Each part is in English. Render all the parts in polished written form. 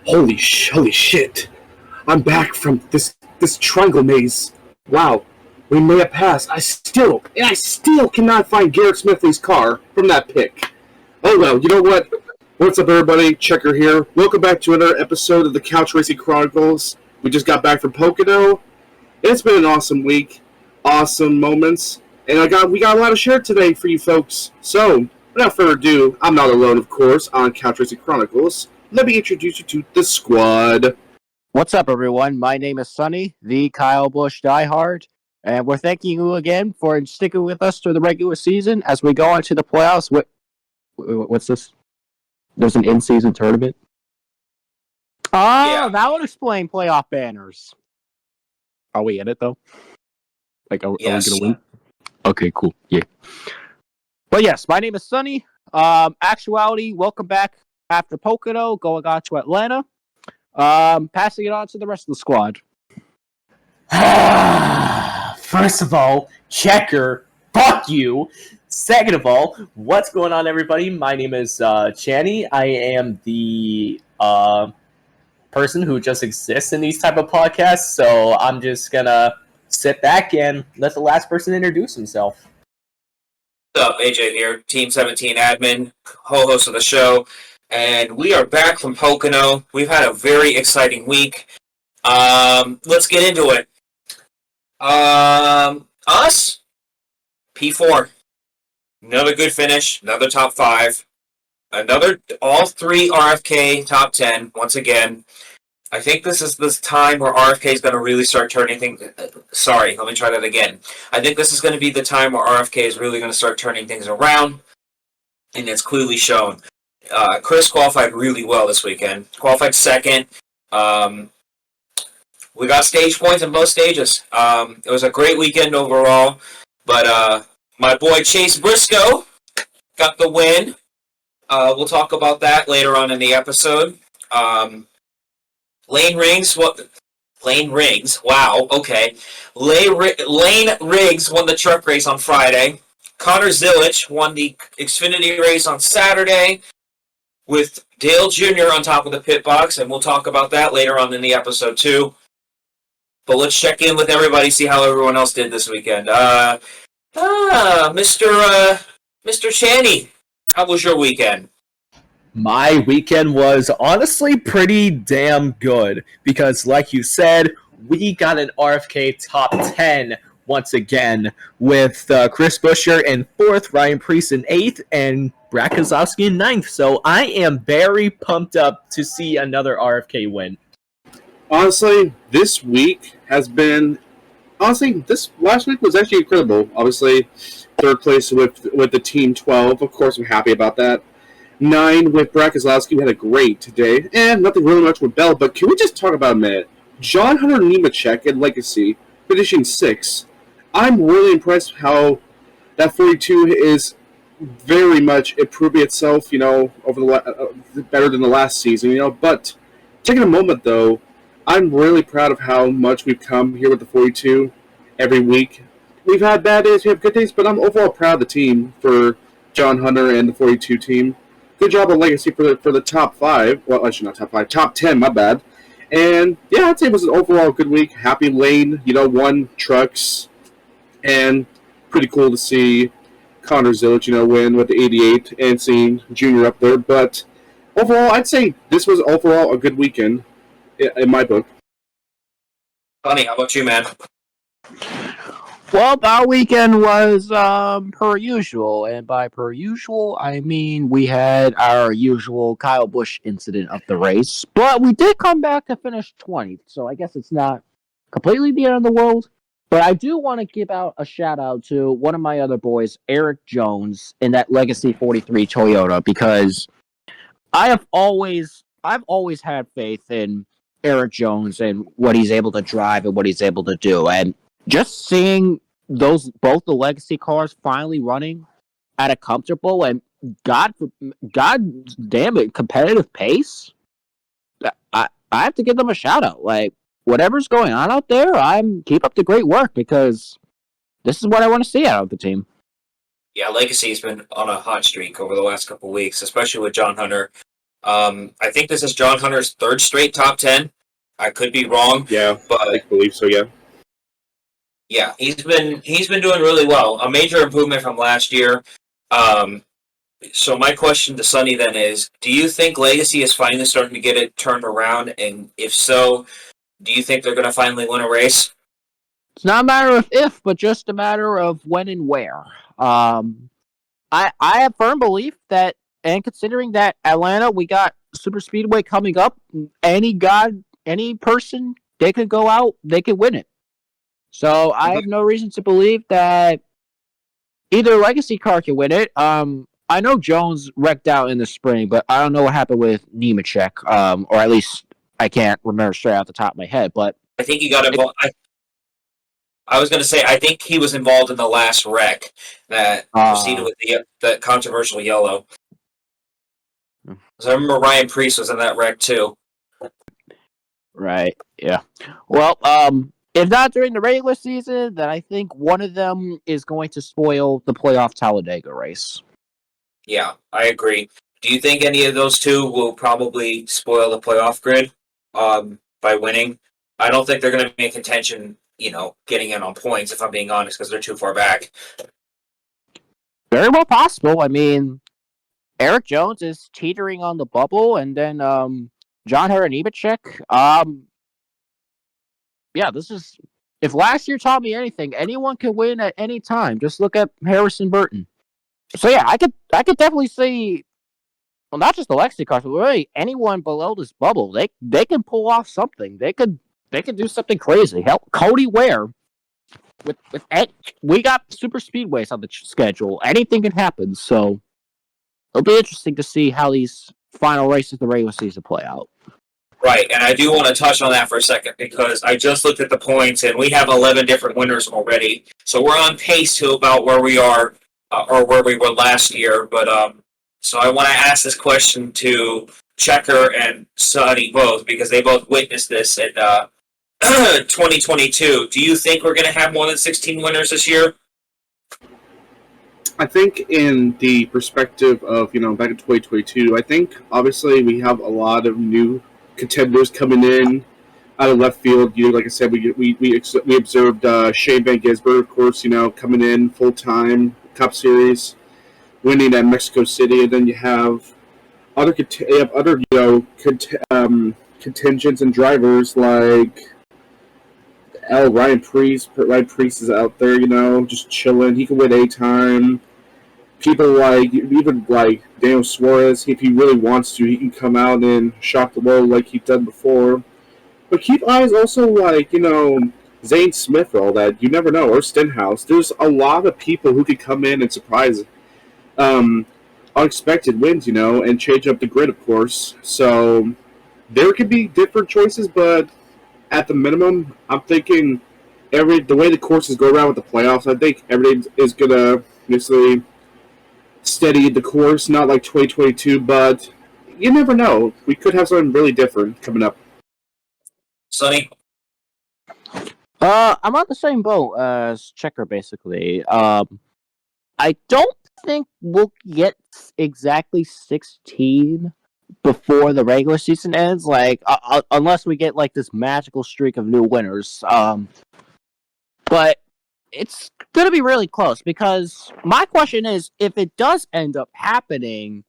Holy shit! I'm back from this triangle maze. Wow, we may have passed. I still cannot find Garrett Smithley's car from that pick. Oh well, you know what? What's up, everybody? Checker here. Welcome back to another episode of the Couch Racing Chronicles. We just got back from Pocono. It's been an awesome week, awesome moments, and we got a lot to share today for you folks. So, without further ado, I'm not alone, of course, on Couch Racing Chronicles. Let me introduce you to the squad. What's up, everyone? My name is Sonny, the Kyle Busch diehard, and we're thanking you again for sticking with us through the regular season as we go on to the playoffs. What's this? There's an in-season tournament? Oh, That would explain playoff banners. Are we in it, though? Are we going to win? Okay, cool. Yeah. But yes, my name is Sonny. Actuality, welcome back after Pocono, going on to Atlanta. Passing it on to the rest of the squad. First of all, Checker, fuck you. Second of all, what's going on, everybody? My name is Channy. I am the person who just exists in these type of podcasts, so I'm just gonna sit back and let the last person introduce himself. What's up, AJ here, Team 17 admin, co-host of the show, and we are back from Pocono. We've had a very exciting week. Let's get into it. Us? P4. Another good finish, another top 5. All 3 RFK top 10, once again. I think this is this time where RFK is going to really start turning things... Sorry, let me try that again. I think this is going to be the time where RFK is really going to start turning things around, and it's clearly shown. Chris qualified really well this weekend. Qualified second. We got stage points in both stages. It was a great weekend overall, but my boy Chase Briscoe got the win. We'll talk about that later on in the episode. Lane Riggs, wow, okay. Lane Riggs won the truck race on Friday. Connor Zilisch won the Xfinity race on Saturday with Dale Jr. on top of the pit box, and we'll talk about that later on in the episode too. But let's check in with everybody, see how everyone else did this weekend. Mr. Channy, how was your weekend? My weekend was honestly pretty damn good because, like you said, we got an RFK top 10 once again with Chris Buescher in 4th, Ryan Preece in 8th, and Brad Keselowski in 9th. So I am very pumped up to see another RFK win. Honestly, this week has been... this last week was actually incredible. Obviously, 3rd place with the Team 12. Of course, I'm happy about that. 9 with Brad Keselowski. We had a great day. And nothing really much with Bell, but can we just talk about a minute? John Hunter Nemechek in Legacy, finishing 6th. I'm really impressed how that 42 is very much improving itself, over better than the last season, But taking a moment, though, I'm really proud of how much we've come here with the 42 every week. We've had bad days, we have good days, but I'm overall proud of the team for John Hunter and the 42 team. Good job on Legacy for the top 5. Well, actually not top 5, top 10, my bad. And yeah, I'd say it was an overall good week. Happy Lane, won trucks. And pretty cool to see Connor Zilisch, win with the 88 and seeing Junior up there. But overall, I'd say this was overall a good weekend in my book. Funny, how about you, man? Well, our weekend was per usual, and by per usual, I mean we had our usual Kyle Busch incident of the race, but we did come back to finish 20th, so I guess it's not completely the end of the world. But I do want to give out a shout out to one of my other boys, Eric Jones, in that Legacy 43 Toyota, because I've always had faith in Eric Jones and what he's able to drive and what he's able to do, and just seeing both the Legacy cars finally running at a comfortable and god damn it competitive pace, I have to give them a shout out. Like, whatever's going on out there, keep up the great work, because this is what I want to see out of the team. Yeah, Legacy's been on a hot streak over the last couple of weeks, especially with John Hunter I think this is John Hunter's third straight top 10. I could be wrong. Yeah, but I believe so. Yeah. Yeah, he's been doing really well. A major improvement from last year. So my question to Sonny then is: do you think Legacy is finally starting to get it turned around? And if so, do you think they're going to finally win a race? It's not a matter of if, but just a matter of when and where. I have firm belief that, and considering that Atlanta, we got Super Speedway coming up, any person, they could go out, they could win it. So I have no reason to believe that either Legacy car can win it. I know Jones wrecked out in the spring, but I don't know what happened with Nemechek, or at least I can't remember straight off the top of my head. But I think he got involved. I was going to say, I think he was involved in the last wreck that proceeded with the controversial yellow. Because I remember Ryan Preece was in that wreck too. Right, yeah. Well, if not during the regular season, then I think one of them is going to spoil the playoff Talladega race. Yeah, I agree. Do you think any of those two will probably spoil the playoff grid by winning? I don't think they're going to be in contention, getting in on points, if I'm being honest, because they're too far back. Very well possible. I mean, Eric Jones is teetering on the bubble, and then John Hunter and Nemechek. Yeah, this is... If last year taught me anything, anyone can win at any time. Just look at Harrison Burton. So yeah, I could definitely see, well, not just the Legacy cars, but really anyone below this bubble. They can pull off something. They could do something crazy. Hell, Cody Ware. We got super speedways on the schedule. Anything can happen. So it'll be interesting to see how these final races of the regular season play out. Right, and I do want to touch on that for a second because I just looked at the points and we have 11 different winners already. So we're on pace to about where we are or where we were last year. But so I want to ask this question to Checker and Sonny both because they both witnessed this in 2022. Do you think we're going to have more than 16 winners this year? I think in the perspective of, back in 2022, I think obviously we have a lot of new contenders coming in out of left field. Like I said, we observed Shane Van Gisbergen, of course, coming in full-time Cup Series, winning at Mexico City, and then you have other contingents and drivers like Ryan Preece. Ryan Preece is out there, just chilling. He can win A-time. People even like Daniel Suarez, if he really wants to, he can come out and shock the world like he's done before. But keep eyes also Zane Smith for all that. You never know. Or Stenhouse. There's a lot of people who could come in and surprise unexpected wins, and change up the grid, of course. So there could be different choices, but at the minimum, I'm thinking the way the courses go around with the playoffs, I think everything is going to obviously steady the course, not like 2022, but you never know. We could have something really different coming up. Sonny? I'm on the same boat as Checker, basically. I don't think we'll get exactly 16 before the regular season ends, unless we get this magical streak of new winners. But it's going to be really close because my question is, if it does end up happening,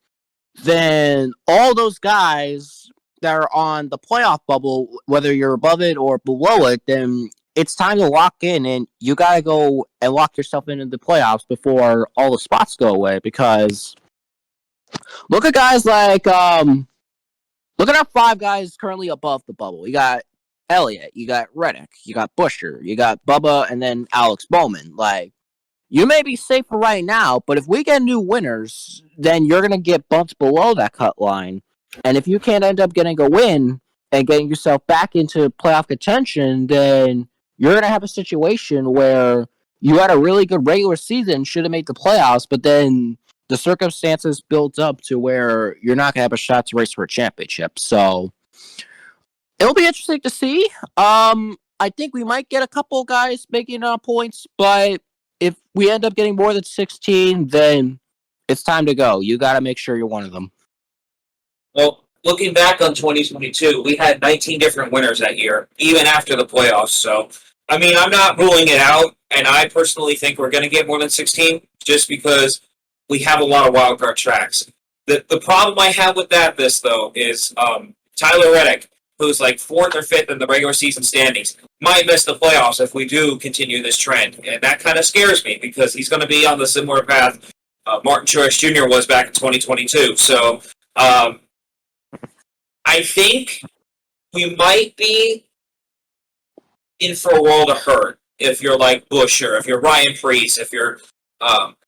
then all those guys that are on the playoff bubble, whether you're above it or below it, then it's time to lock in, and you got to go and lock yourself into the playoffs before all the spots go away. Because look at guys like, look at our 5 guys currently above the bubble. You got Elliott, you got Reddick, you got Busher, you got Bubba, and then Alex Bowman. You may be safe for right now, but if we get new winners, then you're going to get bumped below that cut line. And if you can't end up getting a win and getting yourself back into playoff contention, then you're going to have a situation where you had a really good regular season, should have made the playoffs, but then the circumstances built up to where you're not going to have a shot to race for a championship. So it'll be interesting to see. I think we might get a couple guys making points, but if we end up getting more than 16, then it's time to go. You got to make sure you're one of them. Well, looking back on 2022, we had 19 different winners that year, even after the playoffs. So, I mean, I'm not ruling it out, and I personally think we're going to get more than 16 just because we have a lot of wildcard tracks. The problem I have with this, though, is Tyler Reddick, who's like 4th or 5th in the regular season standings, might miss the playoffs if we do continue this trend. And that kind of scares me because he's going to be on the similar path Martin Truex Jr. was back in 2022. So I think we might be in for a world of hurt if you're like Busch or if you're Ryan Preece, if you're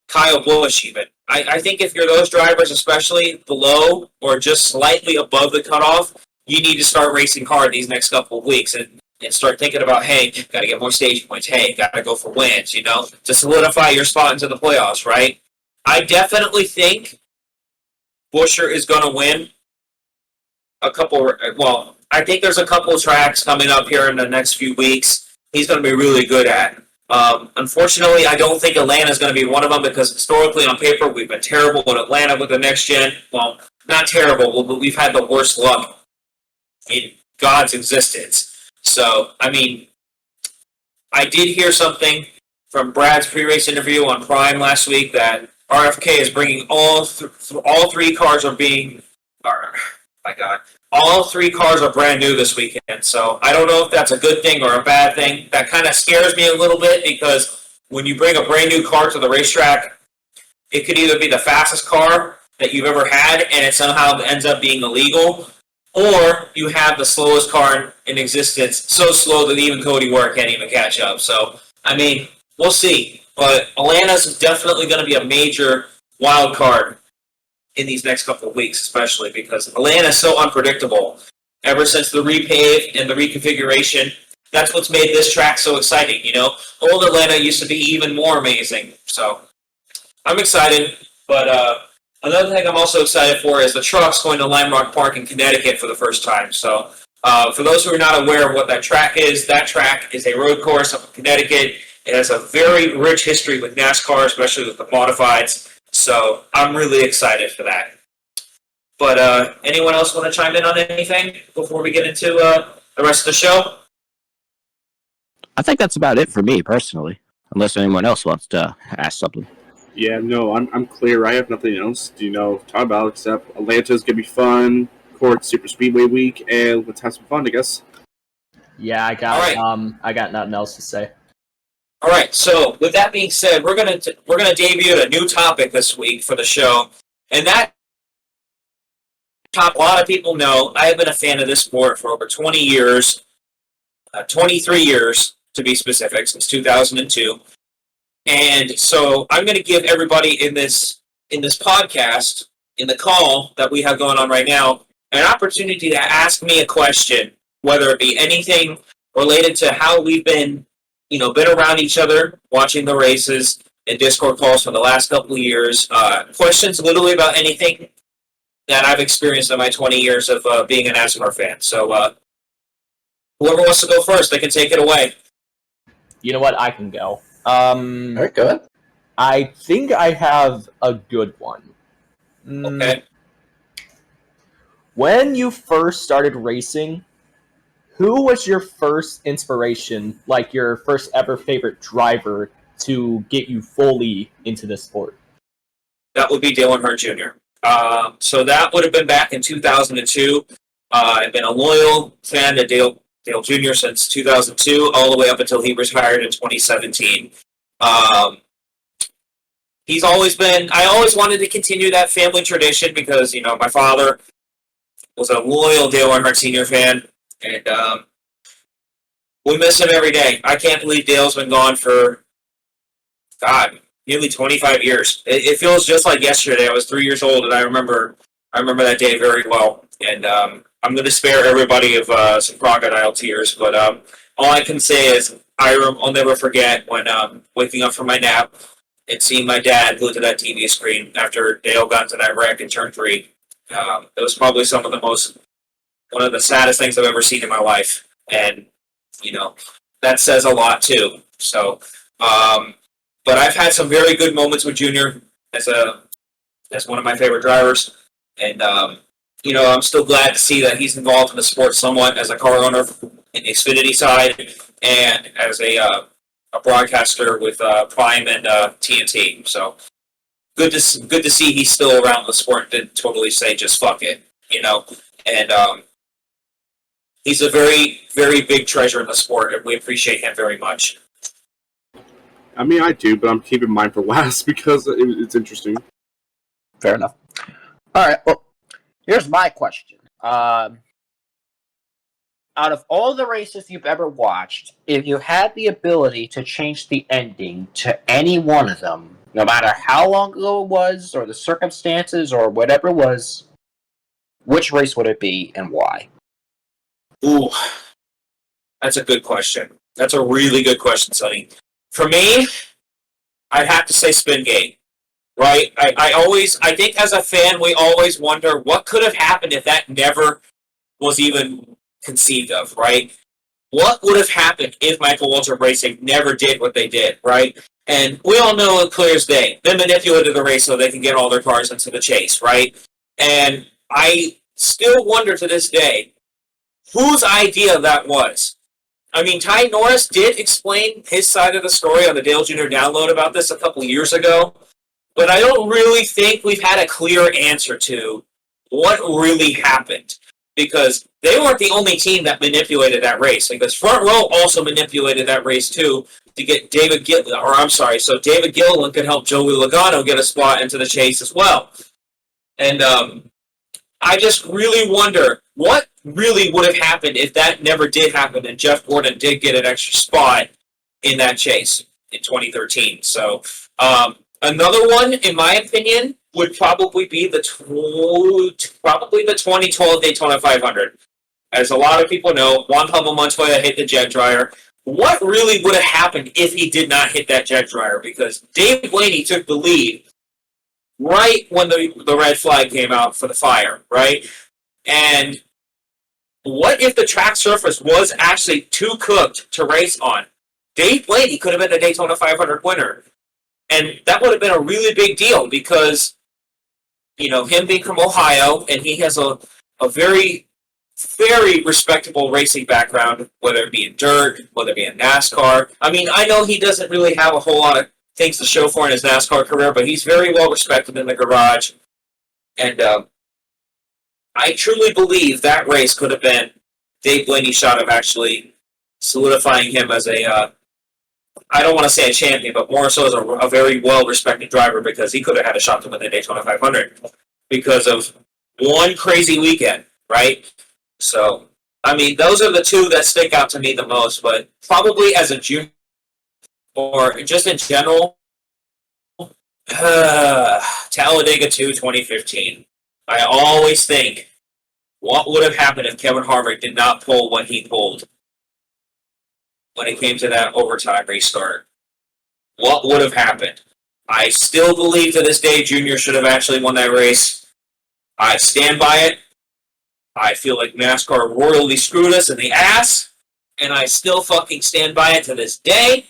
Kyle Busch even. I think if you're those drivers, especially below or just slightly above the cutoff, you need to start racing hard these next couple of weeks and start thinking about, hey, got to get more stage points. Hey, got to go for wins, to solidify your spot into the playoffs, right? I definitely think Buescher is going to win I think there's a couple of tracks coming up here in the next few weeks he's going to be really good at. Unfortunately, I don't think Atlanta is going to be one of them because historically on paper we've been terrible in Atlanta with the next gen. Well, not terrible, but we've had the worst luck in God's existence. So, I mean, I did hear something from Brad's pre-race interview on Prime last week that RFK is bringing all three cars are being. All 3 cars are brand new this weekend. So I don't know if that's a good thing or a bad thing. That kind of scares me a little bit because when you bring a brand new car to the racetrack, it could either be the fastest car that you've ever had and it somehow ends up being illegal, or you have the slowest car in existence, so slow that even Cody Ware can't even catch up. So, I mean, we'll see. But Atlanta's definitely going to be a major wild card in these next couple of weeks, especially because Atlanta is so unpredictable. Ever since the repave and the reconfiguration, that's what's made this track so exciting, Old Atlanta used to be even more amazing. So I'm excited, but another thing I'm also excited for is the truck's going to Lime Rock Park in Connecticut for the first time. So for those who are not aware of what that track is a road course up in Connecticut. It has a very rich history with NASCAR, especially with the modifieds. So I'm really excited for that. But anyone else want to chime in on anything before we get into the rest of the show? I think that's about it for me personally, unless anyone else wants to ask something. Yeah, no, I'm clear. I have nothing else to talk about except Atlanta's gonna be fun. Court Super Speedway week, and let's have some fun, I guess. Yeah, I got nothing else to say. All right, so with that being said, we're gonna debut a new topic this week for the show, and that topic, a lot of people know I have been a fan of this sport for over 20 years, 23 years to be specific, since 2002, and so I'm going to give everybody in this podcast, in the call that we have going on right now, an opportunity to ask me a question, whether it be anything related to how we've been around each other, watching the races and Discord calls for the last couple of years. Questions literally about anything that I've experienced in my 20 years of being a NASCAR fan. So whoever wants to go first, they can take it away. You know what? I can go. All right, go ahead. I think I have a good one. Okay. When you first started racing, who was your first inspiration, like your first ever favorite driver to get you fully into the sport? That would be Dale Earnhardt Jr. So that would have been back in 2002. I've been a loyal fan of Dale Jr. since 2002, all the way up until he retired in 2017. He's always been. I always wanted to continue that family tradition because my father was a loyal Dale Earnhardt Sr. fan. And we miss him every day. I can't believe Dale's been gone for, nearly 25 years. It feels just like yesterday. I was 3 years old, and I remember that day very well. And I'm going to spare everybody of some crocodile tears. But all I can say is I'll never forget when waking up from my nap and seeing my dad glued to that TV screen after Dale got into that wreck in turn 3. It was probably one of the saddest things I've ever seen in my life. And, that says a lot too. So, but I've had some very good moments with Junior as one of my favorite drivers. And, I'm still glad to see that he's involved in the sport somewhat as a car owner in the Xfinity side and as a broadcaster with Prime and TNT. So good to see he's still around the sport and didn't totally say just fuck it, And he's a very, very big treasure in the sport, and we appreciate him very much. I mean, I do, but I'm keeping mine for last because it's interesting. Fair enough. All right. Well, here's my question. Out of all the races you've ever watched, if you had the ability to change the ending to any one of them, no matter how long ago it was, or the circumstances, or whatever it was, which race would it be and why? Ooh, that's a good question. That's a really good question, Sonny. For me, I'd have to say Spingate, right? I think as a fan, we always wonder what could have happened if that never was even conceived of, right? What would have happened if Michael Waltrip Racing never did what they did, right? And we all know it clear as day. They manipulated the race so they can get all their cars into the chase, right? And I still wonder to this day whose idea that was. I mean, Ty Norris did explain his side of the story on the Dale Jr. download about this a couple years ago, but I don't really think we've had a clear answer to what really happened, because they weren't the only team that manipulated that race, because Front Row also manipulated that race too to get David Gilliland could help Joey Logano get a spot into the chase as well. And I just really wonder what really would have happened if that never did happen and Jeff Gordon did get an extra spot in that chase in 2013. So another one, in my opinion, would probably be the 2012 Daytona 500. As a lot of people know, Juan Pablo Montoya hit the jet dryer. What really would have happened if he did not hit that jet dryer? Because Dave Blaney took the lead right when the red flag came out for the fire, right? And what if the track surface was actually too cooked to race on? Dave Blaney could have been the Daytona 500 winner. And that would have been a really big deal because, him being from Ohio, and he has a very, very respectable racing background, whether it be in dirt, whether it be in NASCAR. I mean, I know he doesn't really have a whole lot of things to show for in his NASCAR career, but he's very well respected in the garage. And I truly believe that race could have been Dave Blaney's shot of actually solidifying him as I don't want to say a champion, but more so as a very well-respected driver, because he could have had a shot to win the Daytona 500 because of one crazy weekend, right? So, I mean, those are the two that stick out to me the most, but probably as a junior or just in general, Talladega 2 2015. I always think, what would have happened if Kevin Harvick did not pull what he pulled when it came to that overtime restart? What would have happened? I still believe to this day Junior should have actually won that race. I stand by it. I feel like NASCAR royally screwed us in the ass, and I still fucking stand by it to this day.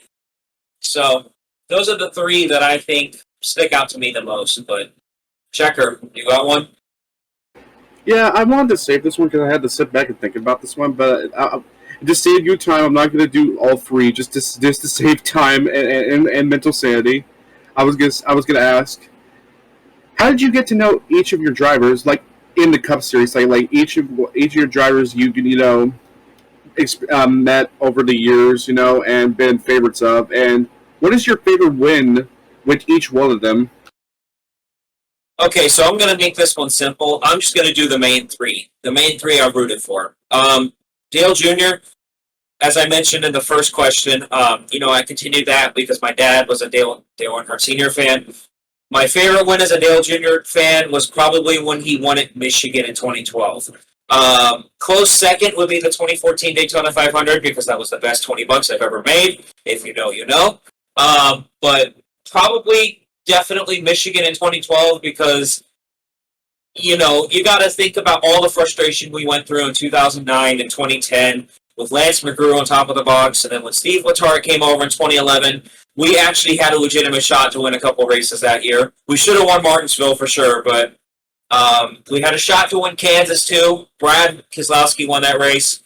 So, those are the three that I think stick out to me the most. But, Checker, you got one? Yeah, I wanted to save this one because I had to sit back and think about this one, but just save you time. I'm not going to do all three just to save time and mental sanity. I was gonna ask, how did you get to know each of your drivers, like in the Cup Series, like each of your drivers you met over the years, and been favorites of, and what is your favorite win with each one of them? Okay, so I'm going to make this one simple. I'm just going to do the main three. The main three I rooted for. Dale Jr., as I mentioned in the first question, I continued that because my dad was a Dale Earnhardt Sr. fan. My favorite win as a Dale Jr. fan was probably when he won at Michigan in 2012. Close second would be the 2014 Daytona 500 because that was the best $20 I've ever made. If you know, you know. But probably definitely Michigan in 2012 because, you got to think about all the frustration we went through in 2009 and 2010 with Lance McGrew on top of the box. And then when Steve Letarte came over in 2011, we actually had a legitimate shot to win a couple races that year. We should have won Martinsville for sure, but We had a shot to win Kansas, too. Brad Keselowski won that race,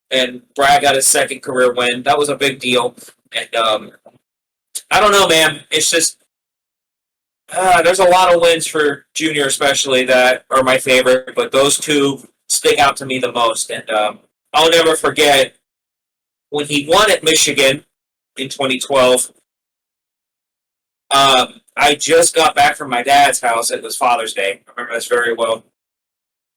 and Brad got his second career win. That was a big deal. And I don't know, man. It's just there's a lot of wins for Junior especially that are my favorite, but those two stick out to me the most. And I'll never forget when he won at Michigan in 2012. I just got back from my dad's house. It was Father's Day. I remember this very well.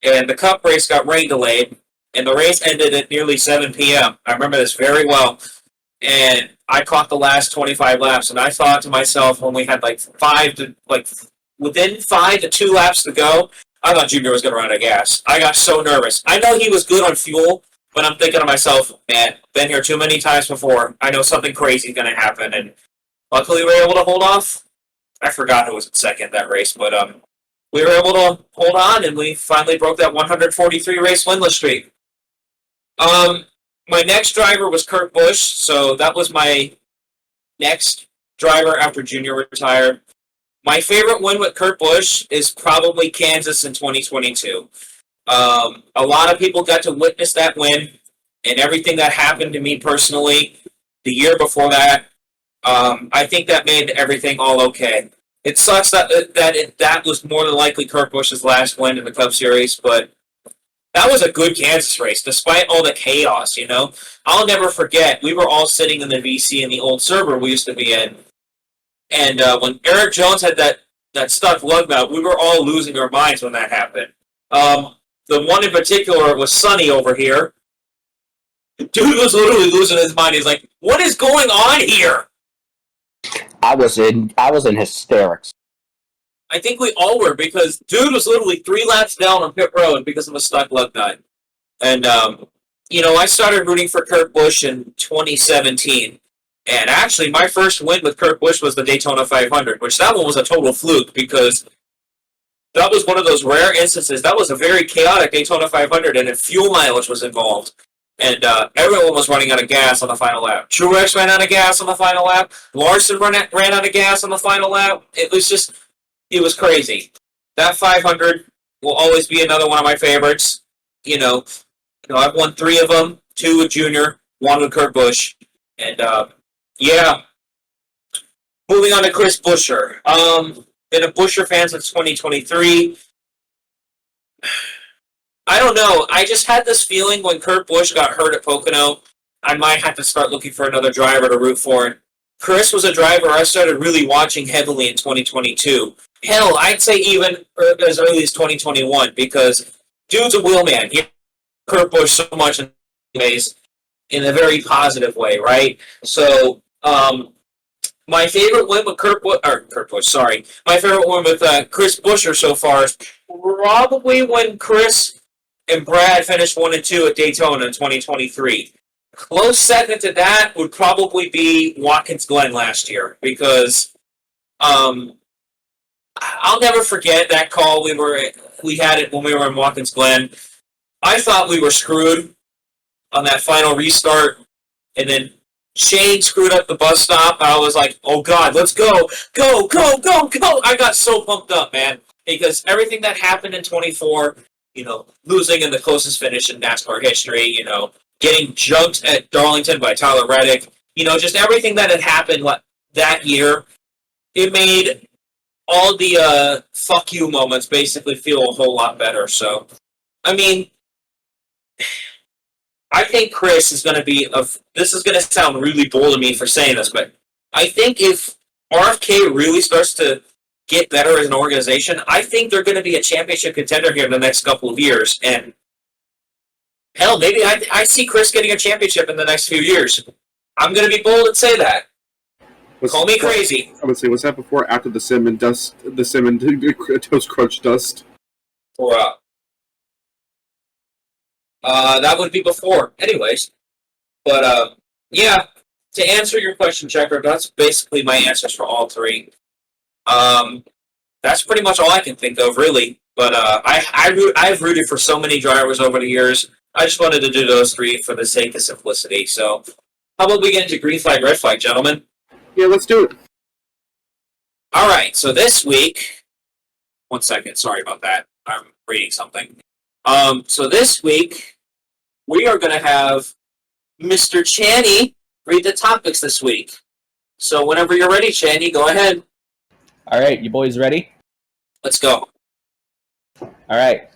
And the Cup race got rain delayed, and the race ended at nearly 7 p.m. I remember this very well. And I caught the last 25 laps, and I thought to myself when we had within 5 to 2 laps to go, I thought Junior was going to run out of gas. I got so nervous. I know he was good on fuel, but I'm thinking to myself, man, been here too many times before. I know something crazy is going to happen, and luckily we were able to hold off. I forgot who was in second that race, but we were able to hold on, and we finally broke that 143 race winless streak. My next driver was Kurt Busch, so that was my next driver after Junior retired. My favorite win with Kurt Busch is probably Kansas in 2022. A lot of people got to witness that win, and everything that happened to me personally the year before that. I think that made everything all okay. It sucks that was more than likely Kurt Busch's last win in the Cup Series, but that was a good Kansas race, despite all the chaos, you know? I'll never forget, we were all sitting in the VC in the old server we used to be in, and when Eric Jones had that stuck lug nut, we were all losing our minds when that happened. The one in particular was Sonny over here. Dude was literally losing his mind. He's like, what is going on here? I was in hysterics. I think we all were, because dude was literally 3 laps down on pit road because of a stuck lug nut. And, I started rooting for Kurt Busch in 2017. And actually, my first win with Kurt Busch was the Daytona 500, which that one was a total fluke, because that was one of those rare instances. That was a very chaotic Daytona 500, and fuel mileage was involved. And everyone was running out of gas on the final lap. Truex ran out of gas on the final lap. Larson ran out of gas on the final lap. It was crazy. That 500 will always be another one of my favorites. I've won 3 of them, 2 with Junior, 1 with Kurt Busch. And, moving on to Chris Buescher. Been a Buescher fan since 2023. I don't know. I just had this feeling when Kurt Busch got hurt at Pocono, I might have to start looking for another driver to root for. Chris was a driver I started really watching heavily in 2022. Hell, I'd say even as early as 2021, because dude's a wheelman. He Kurt Busch so much in ways, in a very positive way, right? So, my favorite win with my favorite win with Chris Buescher so far is probably when Chris and Brad finished 1 and 2 at Daytona in 2023. Close second to that would probably be Watkins Glen last year, because I'll never forget that call. We had it when we were in Watkins Glen. I thought we were screwed on that final restart, and then Shane screwed up the bus stop. I was like, oh God, let's go. Go, go, go, go. I got so pumped up, man, because everything that happened in 24, losing in the closest finish in NASCAR history, getting jumped at Darlington by Tyler Reddick, just everything that had happened that year, it made all the fuck you moments basically feel a whole lot better. So, I mean, I think Chris is going to be this is going to sound really bold of me for saying this, but I think if RFK really starts to get better as an organization, I think they're going to be a championship contender here in the next couple of years. And hell, maybe I see Chris getting a championship in the next few years. I'm going to be bold and say that. Call me crazy. I would say, was that before or after the Sim and Toast Crunch dust? Or that would be before. Anyways. But, yeah, to answer your question, Checker, that's basically my answers for all 3. That's pretty much all I can think of, really. But I've rooted for so many drivers over the years. I just wanted to do those 3 for the sake of simplicity. So, how about we get into green flag, red flag, gentlemen? Yeah, let's do it. All right, so this week... One second, sorry about that. I'm reading something. So this week, we are going to have Mr. Channy read the topics this week. So whenever you're ready, Channy, go ahead. All right, you boys ready? Let's go. All right.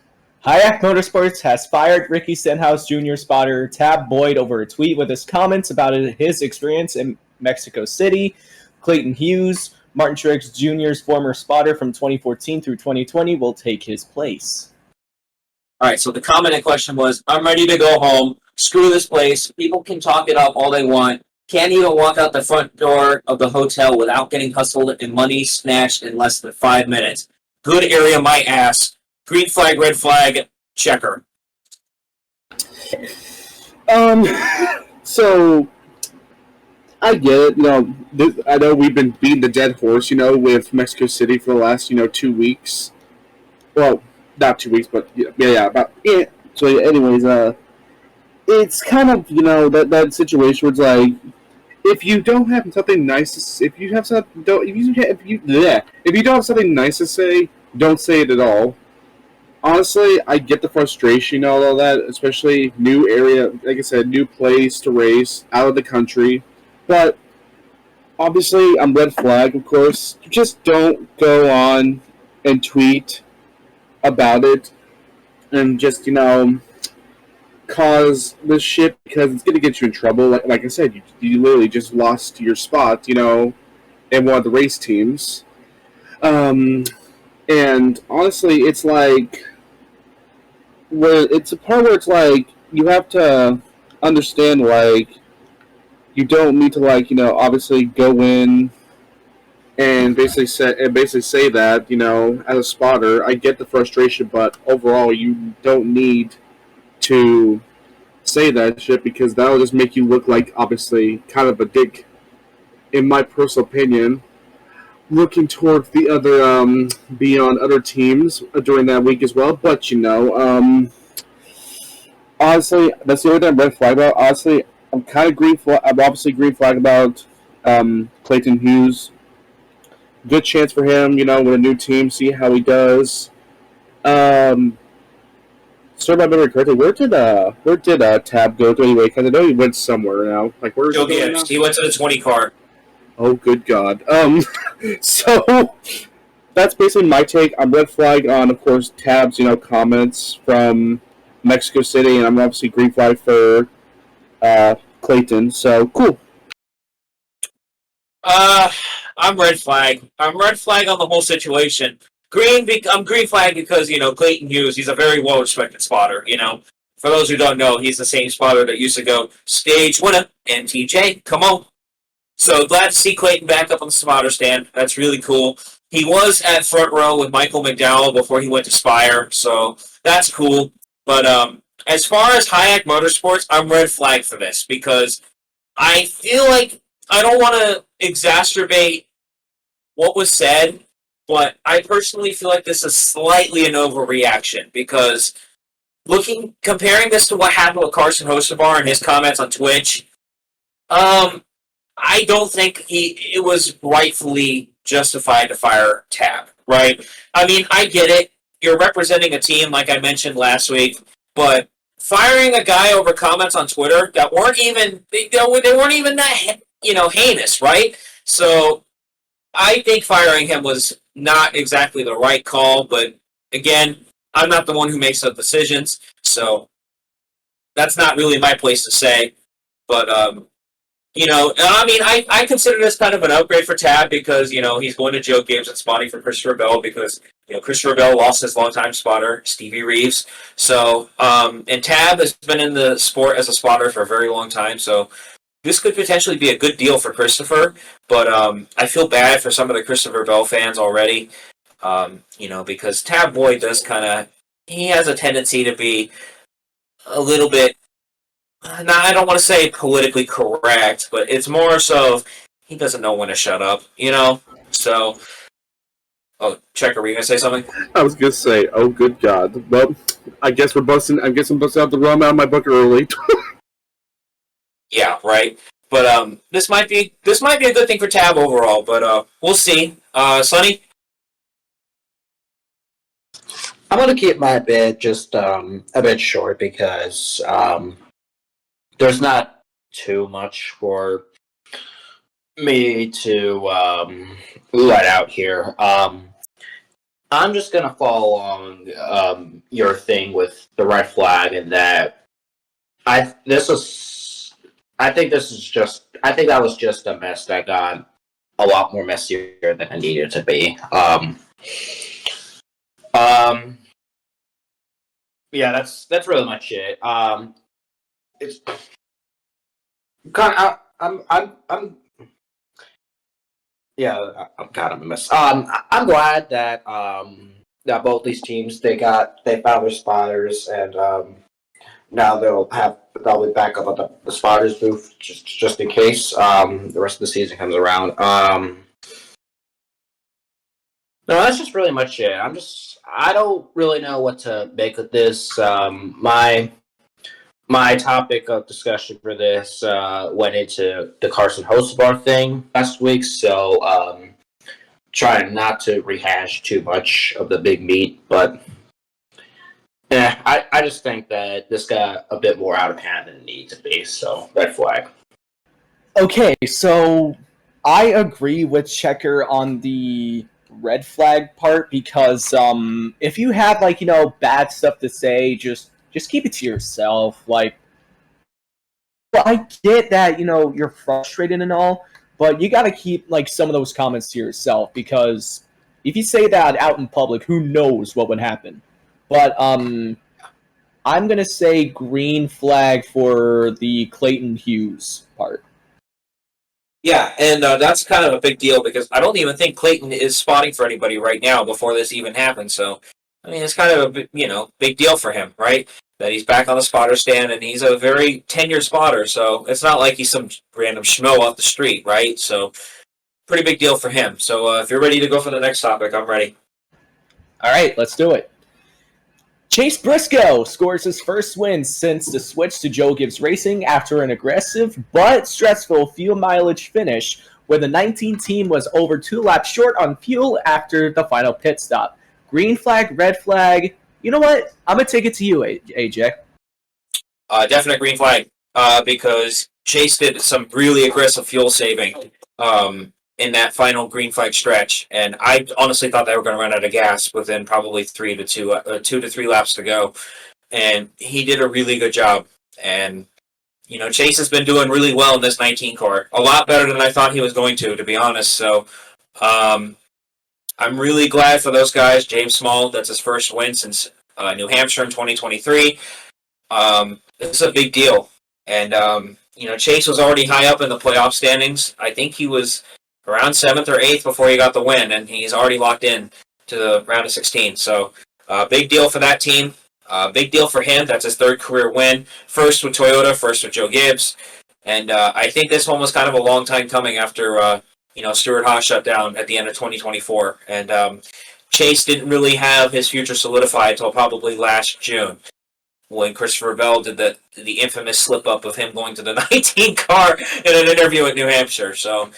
HYAK Motorsports has fired Ricky Stenhouse Jr. spotter Tab Bloyd over a tweet with his comments about his experience in Mexico City. Clayton Hughes, Martin Truex Jr.'s former spotter from 2014 through 2020, will take his place. All right, so the comment in question was, I'm ready to go home. Screw this place. People can talk it up all they want. Can't even walk out the front door of the hotel without getting hustled and money snatched in less than 5 minutes. Good area, my ass. Green flag, red flag, checker. So I get it. I know we've been beating the dead horse, with Mexico City for the last, 2 weeks. Well, not 2 weeks, but yeah. So, anyways, it's kind of that situation where it's like, if you don't have something nice, if you don't have something nice to say, don't say it at all. Honestly, I get the frustration, all of that, especially new area, like I said, new place to race, out of the country. But obviously, I'm red flag, of course. Just don't go on and tweet about it and just, cause this shit because it's going to get you in trouble. Like I said, you literally just lost your spot, in one of the race teams. And honestly, it's like, it's a part where it's like, you have to understand, like, you don't need to, like, obviously go in and basically say that, as a spotter, I get the frustration, but overall, you don't need to say that shit because that'll just make you look like, obviously, kind of a dick, in my personal opinion. Looking towards the other, beyond other teams during that week as well. But, honestly, that's the only thing I'm red flag about. Honestly, I'm kind of green flag. I'm obviously green flag about Clayton Hughes. Good chance for him, with a new team, see how he does. Sorry if I remember correctly, where did Tab go to anyway? Because I know he went somewhere now. Like, where is he going now? He went to the 20 car. Oh, good God. So that's basically my take. I'm red flag on, of course, Tab's, comments from Mexico City, and I'm obviously green flag for Clayton. So, cool. I'm red flag. I'm red flag on the whole situation. I'm green flag because, Clayton Hughes, he's a very well-respected spotter, For those who don't know, he's the same spotter that used to go stage winner, MTJ, come on. So glad to see Clayton back up on the spotter stand. That's really cool. He was at front row with Michael McDowell before he went to Spire, so that's cool. But as far as HYAK Motorsports, I'm red flag for this because I feel like I don't want to exacerbate what was said, but I personally feel like this is slightly an overreaction because comparing this to what happened with Carson Hocevar and his comments on Twitch, I don't think it was rightfully justified to fire Tab, right? I mean, I get it. You're representing a team, like I mentioned last week, but firing a guy over comments on Twitter that weren't even that heinous, right? So I think firing him was not exactly the right call, but again, I'm not the one who makes the decisions, so that's not really my place to say. But I consider this kind of an upgrade for Tab because, he's going to Joe Gibbs and spotting for Christopher Bell because, Christopher Bell lost his longtime spotter, Stevie Reeves. So, and Tab has been in the sport as a spotter for a very long time. So this could potentially be a good deal for Christopher. But I feel bad for some of the Christopher Bell fans already, because Tab Bloyd he has a tendency to be a little bit, now, I don't want to say politically correct, but it's more so he doesn't know when to shut up, So, Checker, were you gonna say something? I was gonna say, oh, good God. Well, I guess I'm busting out the rum out of my book early. Yeah, right. But this might be a good thing for Tab overall. But we'll see. Sonny. I'm going to keep my bid just a bit short because there's not too much for me to let out here. I'm just going to follow along your thing with the red flag, and that I think that was just a mess that got a lot more messier than it needed to be. Yeah, that's really much it. It's kind of, yeah, I'm kind of a mess. I'm glad that that both these teams they found their spotters, and now they'll be back up at the spotters booth just in case the rest of the season comes around. No, that's just really much it. I don't really know what to make of this. My topic of discussion for this went into the Carson Hocebar thing last week, so trying not to rehash too much of the big meat, but I just think that this got a bit more out of hand than it needed to be, so red flag. Okay, so I agree with Checker on the red flag part because if you have bad stuff to say, just keep it to yourself. Like, well, I get that you're frustrated and all, but you got to keep some of those comments to yourself because if you say that out in public, who knows what would happen. But I'm gonna say green flag for the Clayton Hughes part. Yeah, and that's kind of a big deal because I don't even think Clayton is spotting for anybody right now before this even happened. So, I mean, it's kind of a big deal for him, right? That he's back on the spotter stand, and he's a very tenured spotter. So it's not like he's some random schmo off the street, right? So, pretty big deal for him. So if you're ready to go for the next topic, I'm ready. All right, let's do it. Chase Briscoe scores his first win since the switch to Joe Gibbs Racing after an aggressive but stressful fuel mileage finish where the 19 team was over 2 laps short on fuel after the final pit stop. Green flag, red flag. You know what? I'm going to take it to you, AJ. Definite green flag because Chase did some really aggressive fuel saving in that final green flag stretch, and I honestly thought they were going to run out of gas within probably 2 to 3 laps to go, and he did a really good job. And Chase has been doing really well in this 19 car, a lot better than I thought he was going to be honest. So I'm really glad for those guys. James Small, that's his first win since New Hampshire in 2023. This is a big deal, and Chase was already high up in the playoff standings. I think he was around 7th or 8th before he got the win, and he's already locked in to the round of 16. So, big deal for that team. Big deal for him. That's his 3rd career win. First with Toyota, first with Joe Gibbs. And I think this one was kind of a long time coming after, Stuart Haas shut down at the end of 2024. And Chase didn't really have his future solidified until probably last June, when Christopher Bell did the infamous slip-up of him going to the 19 car in an interview at New Hampshire. So,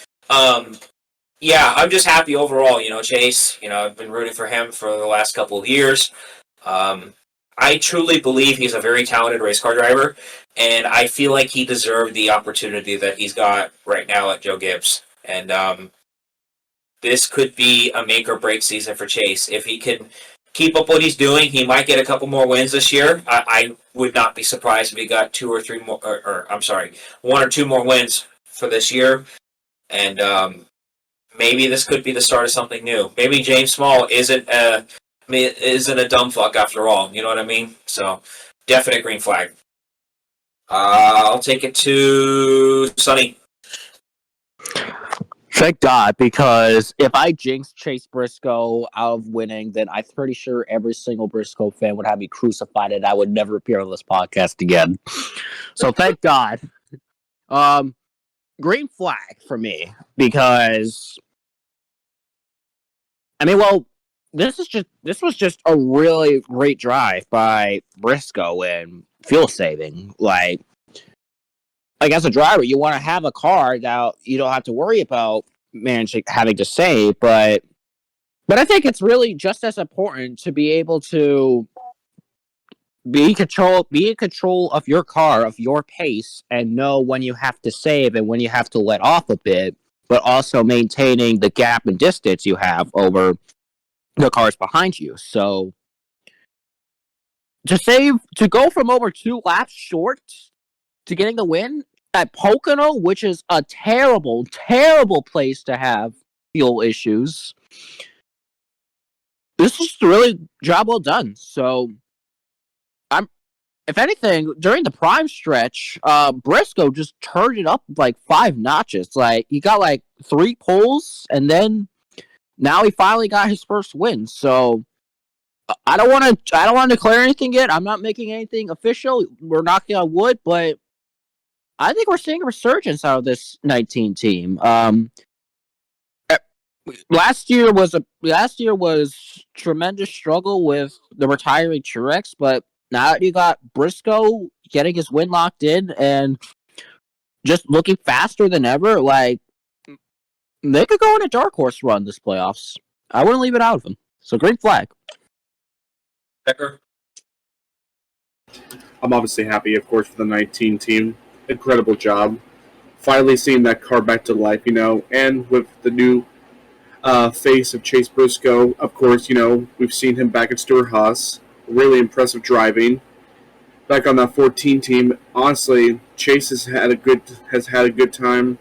yeah, I'm just happy overall. Chase, I've been rooting for him for the last couple of years. I truly believe he's a very talented race car driver, and I feel like he deserved the opportunity that he's got right now at Joe Gibbs. And this could be a make-or-break season for Chase. If he can keep up what he's doing, he might get a couple more wins this year. I would not be surprised if he got 2 or 3 more, or 1 or 2 more wins for this year. And maybe this could be the start of something new. Maybe James Small isn't a dumb fuck after all. You know what I mean? So, definite green flag. I'll take it to Sonny. Thank God, because if I jinxed Chase Briscoe out of winning, then I'm pretty sure every single Briscoe fan would have me crucified and I would never appear on this podcast again. So thank God. Green flag for me, because this was just a really great drive by Briscoe and fuel saving. Like as a driver, you want to have a car that you don't have to worry about having to save, but But I think it's really just as important to be able to be in control of your car, of your pace, and know when you have to save and when you have to let off a bit, but also maintaining the gap and distance you have over the cars behind you. So to go from over 2 laps short to getting the win at Pocono, which is a terrible, terrible place to have fuel issues. This is really job well done. So if anything, during the prime stretch, Briscoe just turned it up like 5 notches. Like he got like 3 pulls, and then now he finally got his first win. So I don't want to declare anything yet. I'm not making anything official. We're knocking on wood, but I think we're seeing a resurgence out of this 19 team. Last year was tremendous struggle with the retiring Truex, but now that you got Briscoe getting his win locked in and just looking faster than ever, like they could go on a dark horse run this playoffs. I wouldn't leave it out of them. So green flag. Becker? I'm obviously happy, of course, for the 19 team. Incredible job. Finally seeing that car back to life, and with the new face of Chase Briscoe, of course, we've seen him back at Stewart-Haas. Really impressive driving. Back on that 14 team, honestly, Chase has had a good time.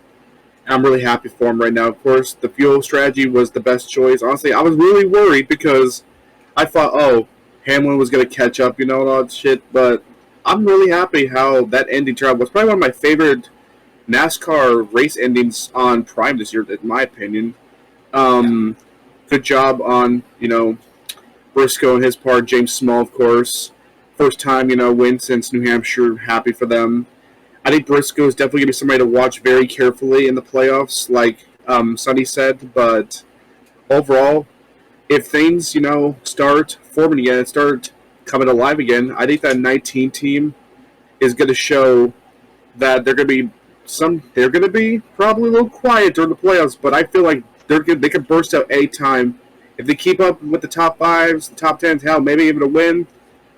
I'm really happy for him right now. Of course, the fuel strategy was the best choice. Honestly, I was really worried because I thought, Hamlin was going to catch up, and all that shit. But I'm really happy how that ending turned out. Was probably one of my favorite NASCAR race endings on Prime this year, in my opinion. Good job on, Briscoe and his part. James Small, of course. First time, win since New Hampshire. Happy for them. I think Briscoe is definitely going to be somebody to watch very carefully in the playoffs, like Sonny said. But overall, if things, start forming again, start coming alive again, I think that 19 team is going to show that they're going to be probably a little quiet during the playoffs, but I feel like they can burst out any time. If they keep up with the top 5s, the top 10s, hell, maybe even a win,